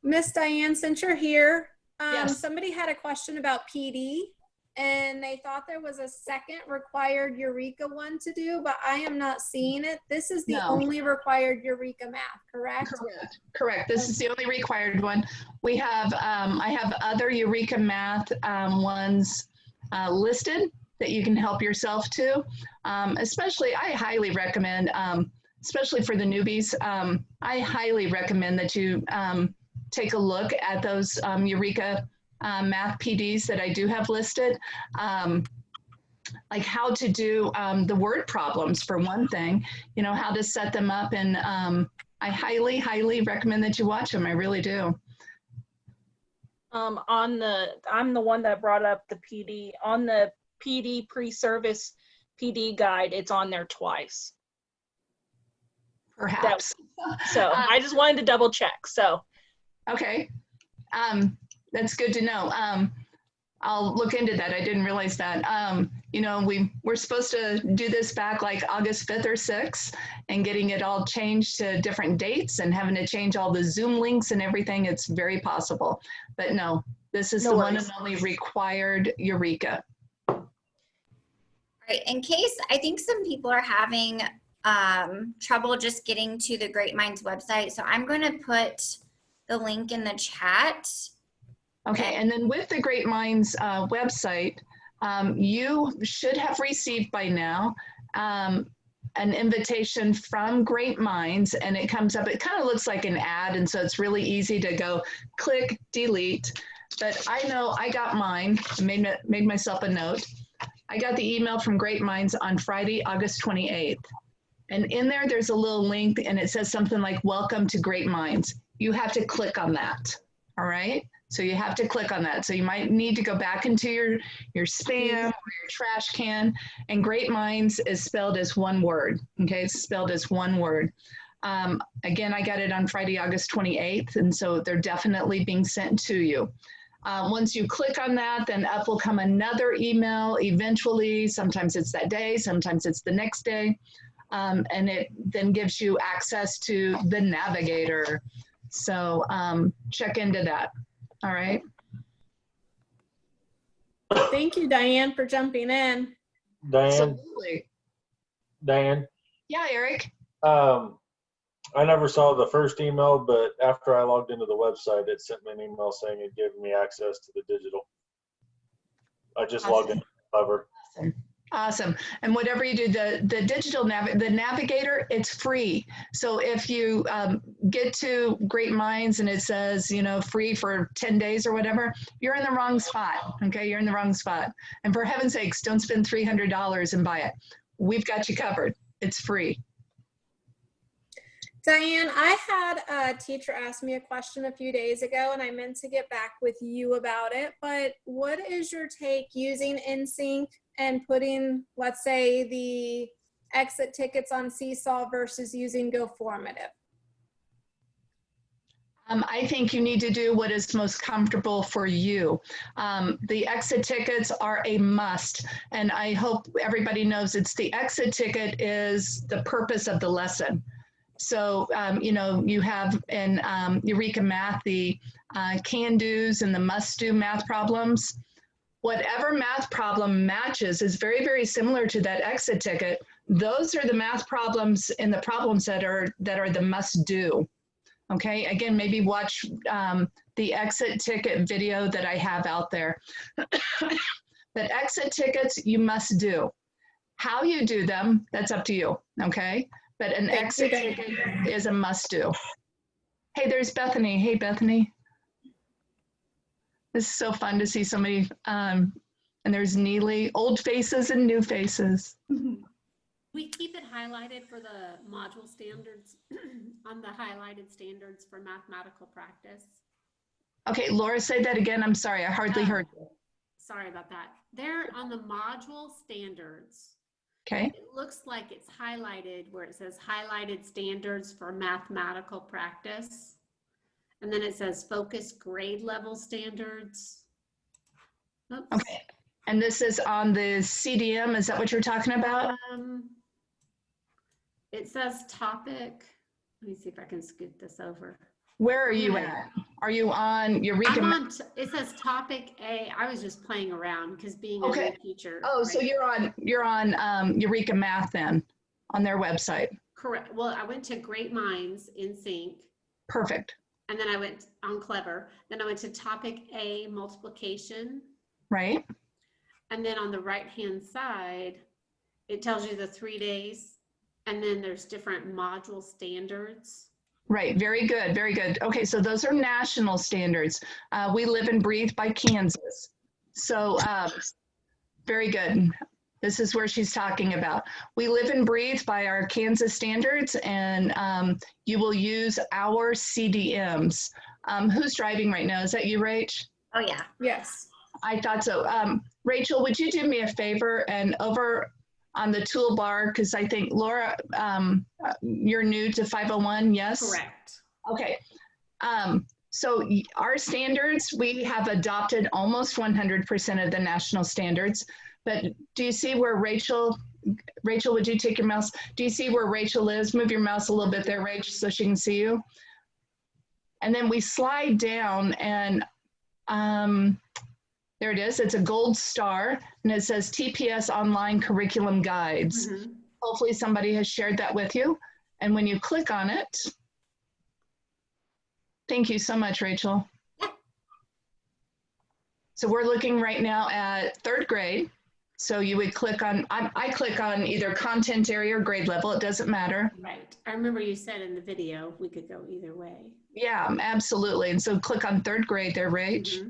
Miss Diane, since you're here, Yes. somebody had a question about PD and they thought there was a second required Eureka one to do, but I am not seeing it. This is the No. only required Eureka math, correct? Correct. This is the only required one. We have, I have other Eureka Math ones listed that you can help yourself to. Especially, I highly recommend, especially for the newbies, I highly recommend that you take a look at those Eureka Math PDs that I do have listed. Like how to do the word problems for one thing, you know, how to set them up. And I highly, highly recommend that you watch them. I really do. I'm the one that brought up the PD. On the PD pre-service PD guide, it's on there twice. Perhaps. So I just wanted to double check. So. Okay. That's good to know. I'll look into that. I didn't realize that. You know, we're supposed to do this back like August 5th or 6th and getting it all changed to different dates and having to change all the Zoom links and everything. It's very possible. But no, this is the one and only required Eureka. Right. In case, I think some people are having trouble just getting to the Great Minds website. So I'm going to put the link in the chat. Okay, and then with the Great Minds website, you should have received by now an invitation from Great Minds, and it comes up, it kind of looks like an ad, and so it's really easy to go click, delete. But I know I got mine, made myself a note. I got the email from Great Minds on Friday, August 28th. And in there, there's a little link, and it says something like, welcome to Great Minds. You have to click on that, all right? So you have to click on that. So you might need to go back into your spam or your trash can. And Great Minds is spelled as one word, okay? It's spelled as one word. Again, I got it on Friday, August 28th, and so they're definitely being sent to you. Once you click on that, then up will come another email eventually. Sometimes it's that day, sometimes it's the next day. And it then gives you access to the navigator. So check into that. All right. Thank you, Diane, for jumping in. Diane, Absolutely. Diane, Yeah, Eric. I never saw the first email, but after I logged into the website, it sent me an email saying it gave me access to the digital. I just logged in. Clever. Awesome. And whatever you do, the digital the navigator, it's free. So if you get to Great Minds and it says, you know, free for 10 days or whatever, you're in the wrong spot. Okay, you're in the wrong spot. And for heaven's sakes, don't spend $300 and buy it. We've got you covered. It's free. Diane, I had a teacher ask me a question a few days ago and I meant to get back with you about it, but what is your take using InSync and putting, let's say, the exit tickets on Seesaw versus using GoFormative? I think you need to do what is most comfortable for you. The exit tickets are a must, and I hope everybody knows it's the exit ticket is the purpose of the lesson. So, you know, you have in Eureka Math, the can-dos and the must-do math problems. Whatever math problem matches is very, very similar to that exit ticket. Those are the math problems in the problem set that are the must-do. Okay, again, maybe watch the exit ticket video that I have out there. But exit tickets, you must do. How you do them, that's up to you, okay? But an exit ticket is a must-do. Hey, there's Bethany. Hey, Bethany. This is so fun to see so many, and there's Neely, old faces and new faces. We keep it highlighted for the module standards on the highlighted standards for mathematical practice. Okay, Laura, say that again. I'm sorry, I hardly heard you. Sorry about that. They're on the module standards. Okay. It looks like it's highlighted where it says highlighted standards for mathematical practice. And then it says focus grade level standards. Oops. Okay. And this is on the CDM. Is that what you're talking about? It says topic. Let me see if I can scoot this over. Where are you at? Are you on Eureka? I'm on, it says topic A. I was just playing around because being a Okay. new teacher. Oh, so right? you're on Eureka Math then, on their website. Correct. Well, I went to Great Minds InSync. Perfect. And then I went on Clever. Then I went to topic A, multiplication. Right. And then on the right-hand side, it tells you the 3 days. And then there's different module standards. Right. Very good. Very good. Okay. So those are national standards. We live and breathe by Kansas. So very good. This is where she's talking about. We live and breathe by our Kansas standards, and you will use our CDMs. Who's driving right now? Is that you, Rach? Oh, yeah. Yes. I thought so. Rachel, would you do me a favor and over on the toolbar, because I think Laura, you're new to 501, yes? Correct. Okay. So our standards, we have adopted almost 100% of the national standards. But do you see where Rachel, would you take your mouse? Do you see where Rachel is? Move your mouse a little bit there, Rach, so she can see you. And then we slide down and there it is. It's a gold star and it says TPS Online Curriculum Guides. Mm-hmm. Hopefully somebody has shared that with you. And when you click on it, thank you so much, Rachel. So we're looking right now at 3rd grade. So you would click on, I click on either content area or grade level, it doesn't matter. Right. I remember you said in the video, we could go either way. Yeah, absolutely. And so click on 3rd grade there, Rach. Mm-hmm.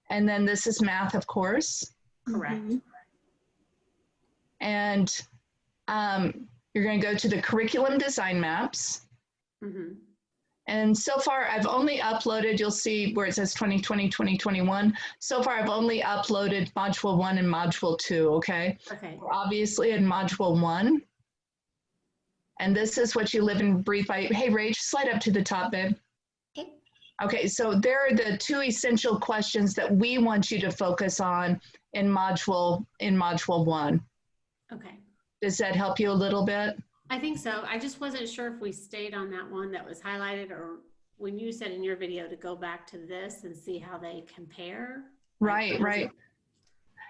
And then this is math, of course. Correct. Mm-hmm. And you're going to go to the curriculum design maps. Mm-hmm. And so far I've only uploaded, you'll see where it says 2020, 2021. So far I've only uploaded module 1 and module 2, okay? Okay. We're obviously in module 1. And this is what you live and breathe by. Hey, Rach, slide up to the top, babe. Okay. Okay, so there are the 2 essential questions that we want you to focus on in module 1. Okay. Does that help you a little bit? I think so. I just wasn't sure if we stayed on that one that was highlighted, or when you said in your video to go back to this and see how they compare. Right, right.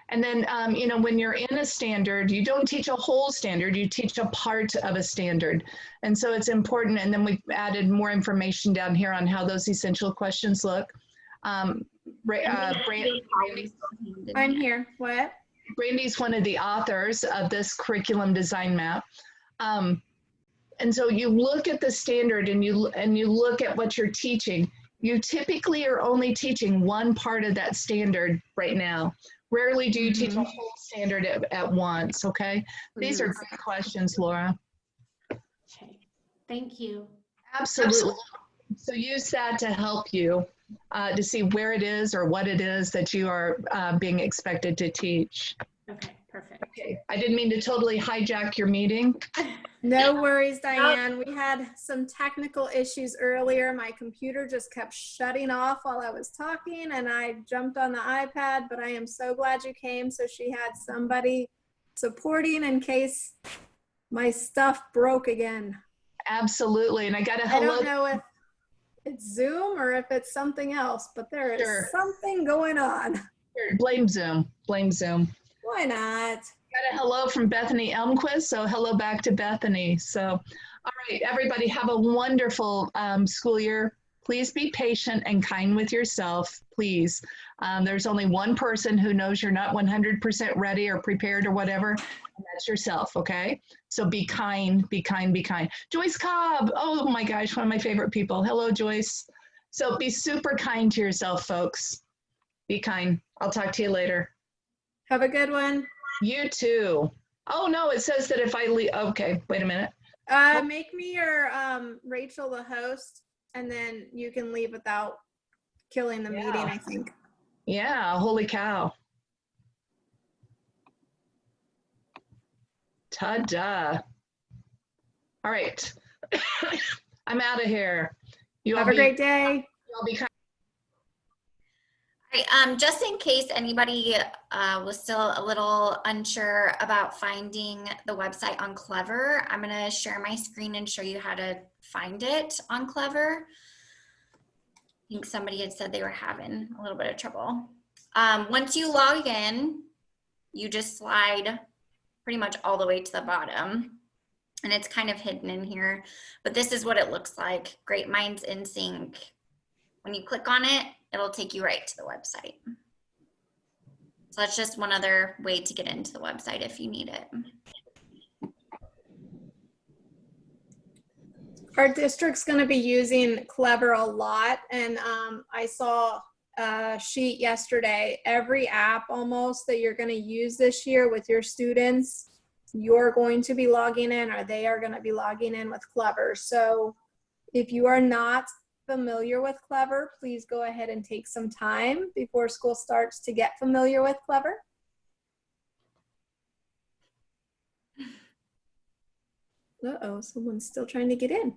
And then, you know, when you're in a standard, you don't teach a whole standard, you teach a part of a standard. And so it's important. And then we've added more information down here on how those essential questions look. Brandy's I'm here. What? Brandy's one of the authors of this curriculum design map. And so you look at the standard and you look at what you're teaching. You typically are only teaching one part of that standard right now. Rarely do you teach a whole standard at once, okay? These are great questions, Laura. Okay, thank you. Absolutely. So use that to help you to see where it is or what it is that you are being expected to teach. Okay, perfect. Okay, I didn't mean to totally hijack your meeting. No worries, Diane. We had some technical issues earlier. My computer just kept shutting off while I was talking and I jumped on the iPad, but I am so glad you came. So she had somebody supporting in case my stuff broke again. Absolutely. And I got a hello. I don't know if it's Zoom or if it's something else, but there is something going on. Sure. Blame Zoom. Blame Zoom. Why not? Got a hello from Bethany Elmquist, so hello back to Bethany. So, all right, everybody have a wonderful school year. Please be patient and kind with yourself, please. There's only one person who knows you're not 100% ready or prepared or whatever, and that's yourself, okay? So be kind, be kind, be kind. Joyce Cobb, oh my gosh, one of my favorite people. Hello, Joyce. So be super kind to yourself, folks. Be kind. I'll talk to you later. Have a good one. You too. Oh no, it says that if I leave, okay, wait a minute. Make me your Rachel the host, and then you can leave without killing the meeting, I think. Yeah, holy cow. Ta-da. All right. I'm out of here. You have a great day. You'll be kind. All right, just in case anybody was still a little unsure about finding the website on Clever, I'm going to share my screen and show you how to find it on Clever. think somebody had said they were having a little bit of trouble. Once you log in, you just slide pretty much all the way to the bottom, and it's kind of hidden in here, but this is what it looks like. Great Minds InSync. When you click on it, it'll take you right to the website. So that's just one other way to get into the website if you need it. Our district's going to be using Clever a lot, and I saw a sheet yesterday. Every app almost that you're going to use this year with your students, you're going to be logging in, or they are going to be logging in with Clever. So if you are not familiar with Clever, please go ahead and take some time before school starts to get familiar with Clever. Uh-oh, someone's still trying to get in.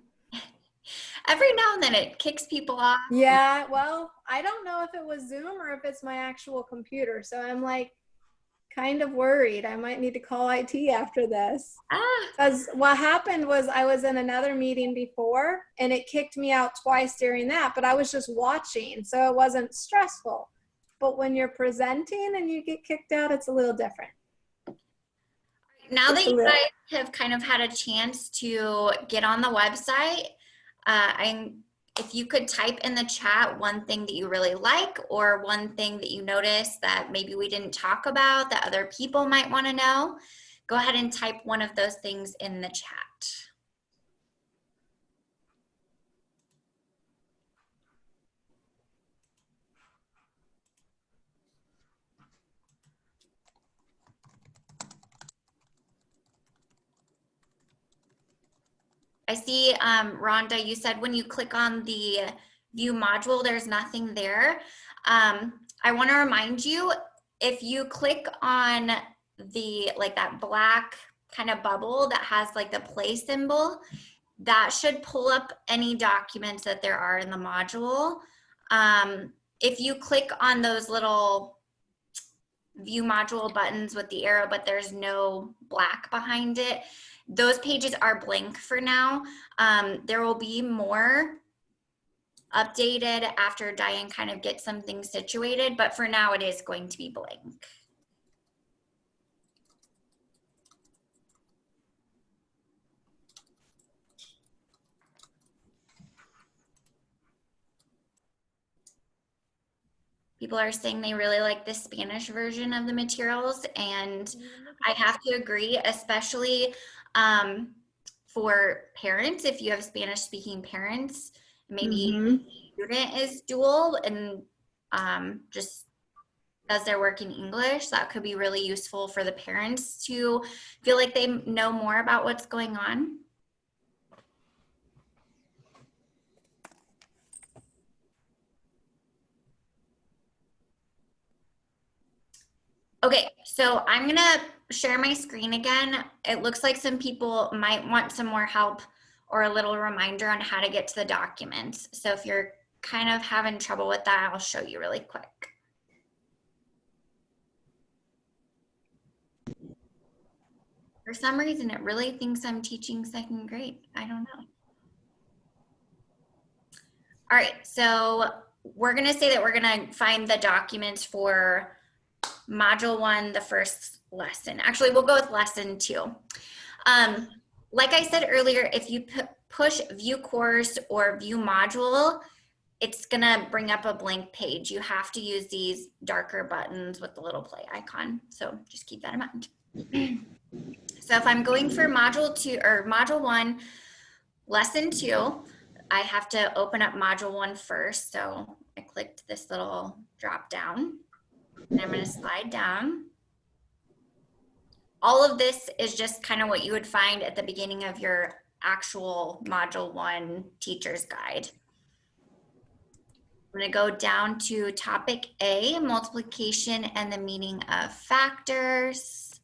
Every now and then it kicks people off. Yeah, well, I don't know if it was Zoom or if it's my actual computer. So I'm like kind of worried. I might need to call IT after this. Because what happened was I was in another meeting before and it kicked me out twice during that, but I was just watching, so it wasn't stressful. But when you're presenting and you get kicked out, it's a little different. Now that you guys have kind of had a chance to get on the website, if you could type in the chat one thing that you really like, or one thing that you noticed that maybe we didn't talk about that other people might want to know, go ahead and type one of those things in the chat. I see, Rhonda, you said when you click on the view module, there's nothing there. I want to remind you, if you click on the, like that black kind of bubble that has like the play symbol, that should pull up any documents that there are in the module. If you click on those little view module buttons with the arrow, but there's no black behind it, those pages are blank for now. There will be more updated after Diane kind of gets some things situated, but for now it is going to be blank. People are saying they really like the Spanish version of the materials, and I have to agree, especially for parents. If you have Spanish speaking parents, maybe the student is dual and just does their work in English, that could be really useful for the parents to feel like they know more about what's going on. Okay, so I'm gonna share my screen again. It looks like some people might want some more help or a little reminder on how to get to the documents. So if you're kind of having trouble with that, I'll show you really quick. For some reason, it really thinks I'm teaching second grade. I don't know. All right, so we're gonna say that we're gonna find the documents for Module 1, the first lesson. Actually, we'll go with lesson 2. Like I said earlier, if you push view course or view module, it's gonna bring up a blank page. You have to use these darker buttons with the little play icon. So just keep that in mind. So if I'm going for module 2 or module 1, lesson 2, I have to open up module 1 first. So I clicked this little drop down. And I'm going to slide down. All of this is just kind of what you would find at the beginning of your actual Module 1 teacher's guide. I'm going to go down to topic A, multiplication and the meaning of factors.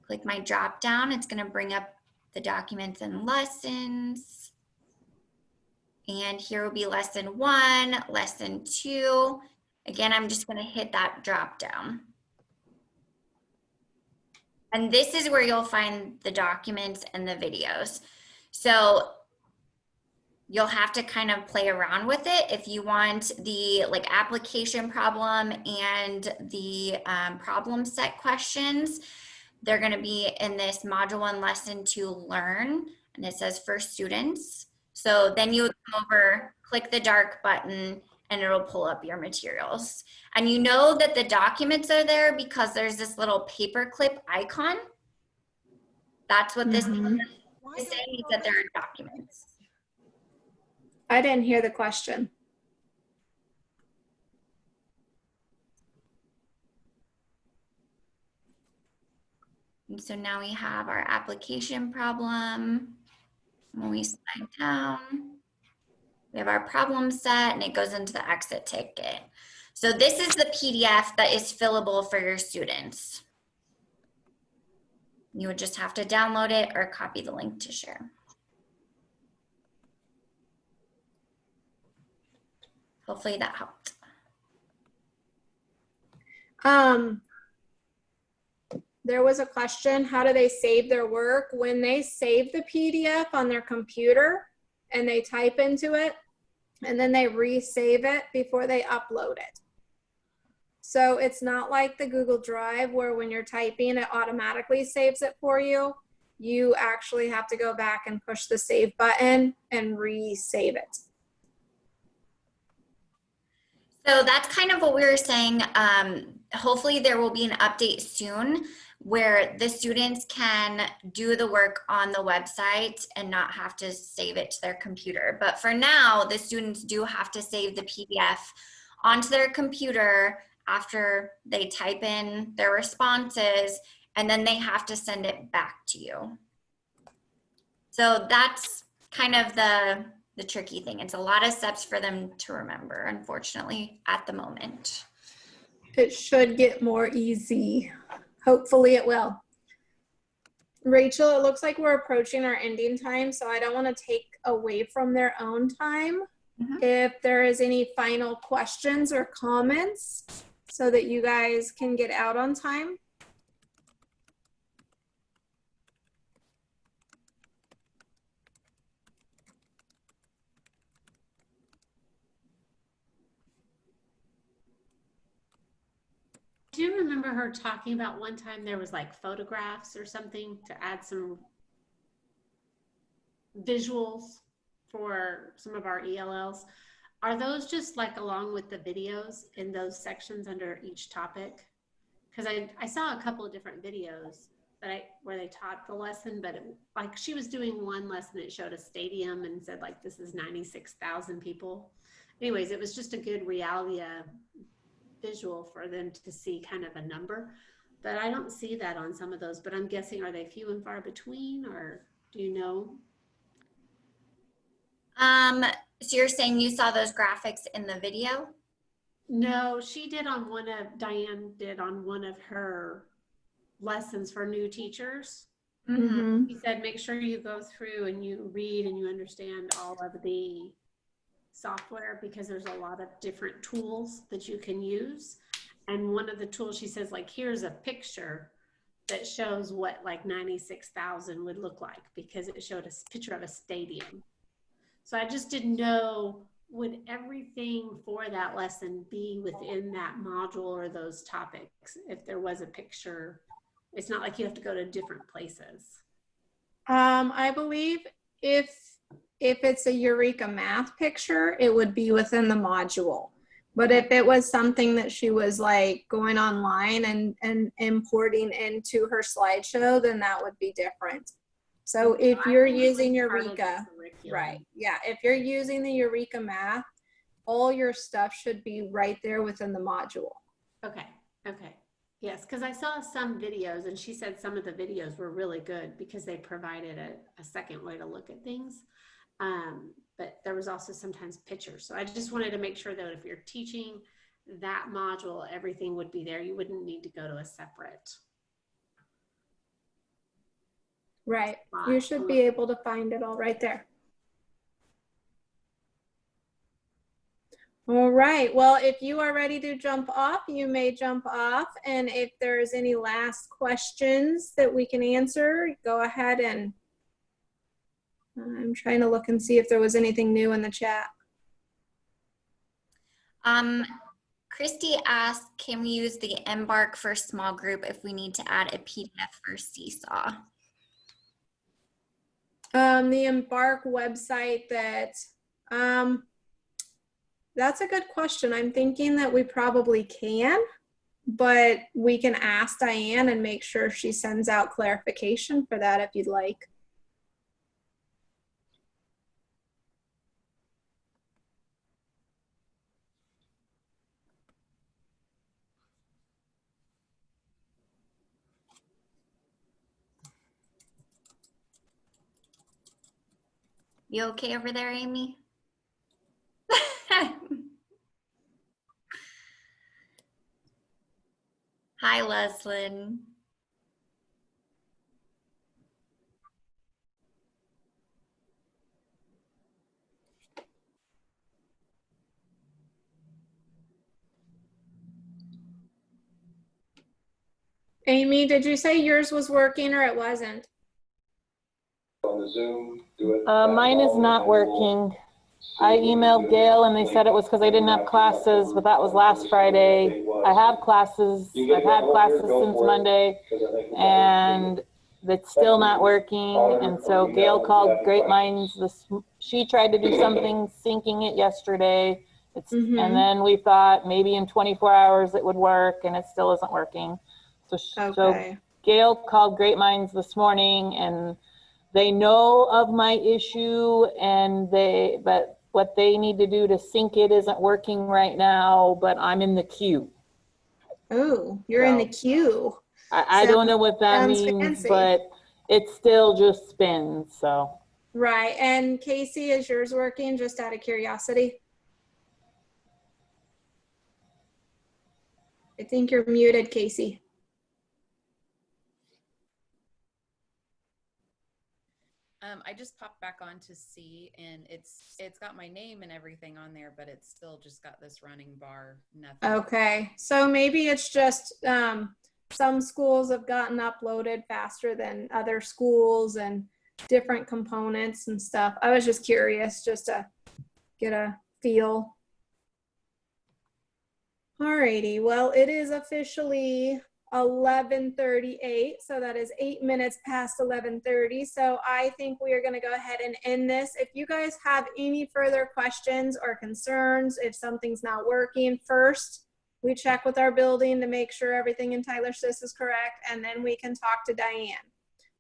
Click my drop down. It's going to bring up the documents and lessons. And here will be lesson 1, lesson 2. Again, I'm just going to hit that drop down. And this is where you'll find the documents and the videos. So you'll have to kind of play around with it. If you want the like application problem and the problem set questions, they're going to be in this module 1 lesson 2 learn, and it says for students. So then you would come over, click the dark button, and it'll pull up your materials. And you know that the documents are there because there's this little paperclip icon. That's what this is saying, that there are documents. I didn't hear the question. And so now we have our application problem. When we slide down, we have our problem set and it goes into the exit ticket. So this is the PDF that is fillable for your students. You would just have to download it or copy the link to share. Hopefully that helped. There was a question, how do they save their work? When they save the PDF on their computer and they type into it, and then they resave it before they upload it. So it's not like the Google Drive where when you're typing, it automatically saves it for you. You actually have to go back and push the save button and resave it. So that's kind of what we were saying. Hopefully there will be an update soon where the students can do the work on the website and not have to save it to their computer. But for now, the students do have to save the PDF onto their computer after they type in their responses, and then they have to send it back to you. So that's kind of the tricky thing. It's a lot of steps for them to remember, unfortunately, at the moment. It should get more easy. Hopefully it will. Rachel, it looks like we're approaching our ending time, so I don't want to take away from their own time. If there is any final questions or comments so that you guys can get out on time. Do you remember her talking about one time there was like photographs or something to add some visuals for some of our ELLs? Are those just like along with the videos in those sections under each topic? Because I saw a couple of different videos that where they taught the lesson, but like she was doing one lesson, it showed a stadium and said like this is 96,000 people. Anyways, it was just a good Realia visual for them to see kind of a number, but I don't see that on some of those. But I'm guessing, are they few and far between, or do you know? So you're saying you saw those graphics in the video? No, she did on Diane did on one of her lessons for new teachers. She said, make sure you go through and you read and you understand all of the software, because there's a lot of different tools that you can use. And one of the tools, she says, like, here's a picture that shows what like 96,000 would look like, because it showed a picture of a stadium. So I just didn't know, would everything for that lesson be within that module or those topics if there was a picture? It's not like you have to go to different places. I believe if it's a Eureka math picture, it would be within the module. But if it was something that she was like going online and importing into her slideshow, then that would be different. So if you're using Eureka, right, yeah, if you're using the Eureka math, all your stuff should be right there within the module. Okay, okay. Yes, because I saw some videos and she said some of the videos were really good because they provided a second way to look at things. But there was also sometimes pictures. So I just wanted to make sure that if you're teaching that module, everything would be there. You wouldn't need to go to a separate. Right. You should be able to find it all right there. All right. Well, if you are ready to jump off, you may jump off. And if there's any last questions that we can answer, go ahead and I'm trying to look and see if there was anything new in the chat. Christy asked, can we use the Embark for small group if we need to add a PDF for Seesaw? The Embark website that's a good question. I'm thinking that we probably can, but we can ask Diane and make sure she sends out clarification for that if you'd like. You okay over there, Amy? Hi, Leslyn. Amy, did you say yours was working or it wasn't? Mine is not working. I emailed Gail and they said it was because I didn't have classes, but that was last Friday. I have classes. I've had classes since Monday, and it's still not working. And so Gail called Great Minds. She tried to do something, syncing it yesterday. And then we thought maybe in 24 hours it would work, and it still isn't working. So Gail called Great Minds this morning, and they know of my issue, and but what they need to do to sync it isn't working right now, but I'm in the queue. Oh, you're in the queue. I don't know what that Sounds means, fancy. but it still just spins, so. Right, and Casey, is yours working, just out of curiosity? I think you're muted, Casey. I just popped back on to see, and it's got my name and everything on there, but it's still just got this running bar, nothing. Okay, so maybe it's just some schools have gotten uploaded faster than other schools and different components and stuff. I was just curious just to get a feel. Alrighty, well, it is officially 11:38, so that is 8 minutes past 11:30. So I think we are going to go ahead and end this. If you guys have any further questions or concerns, if something's not working, first we check with our building to make sure everything in Tyler Sys is correct, and then we can talk to Diane.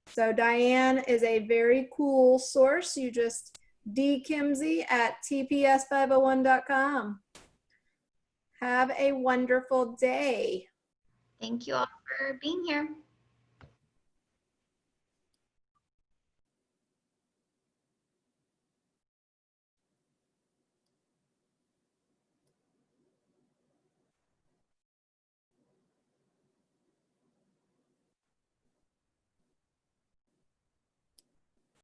So Diane is a very cool source. You just dkimsey@tps501.com. Have a wonderful day. Thank you all for being here.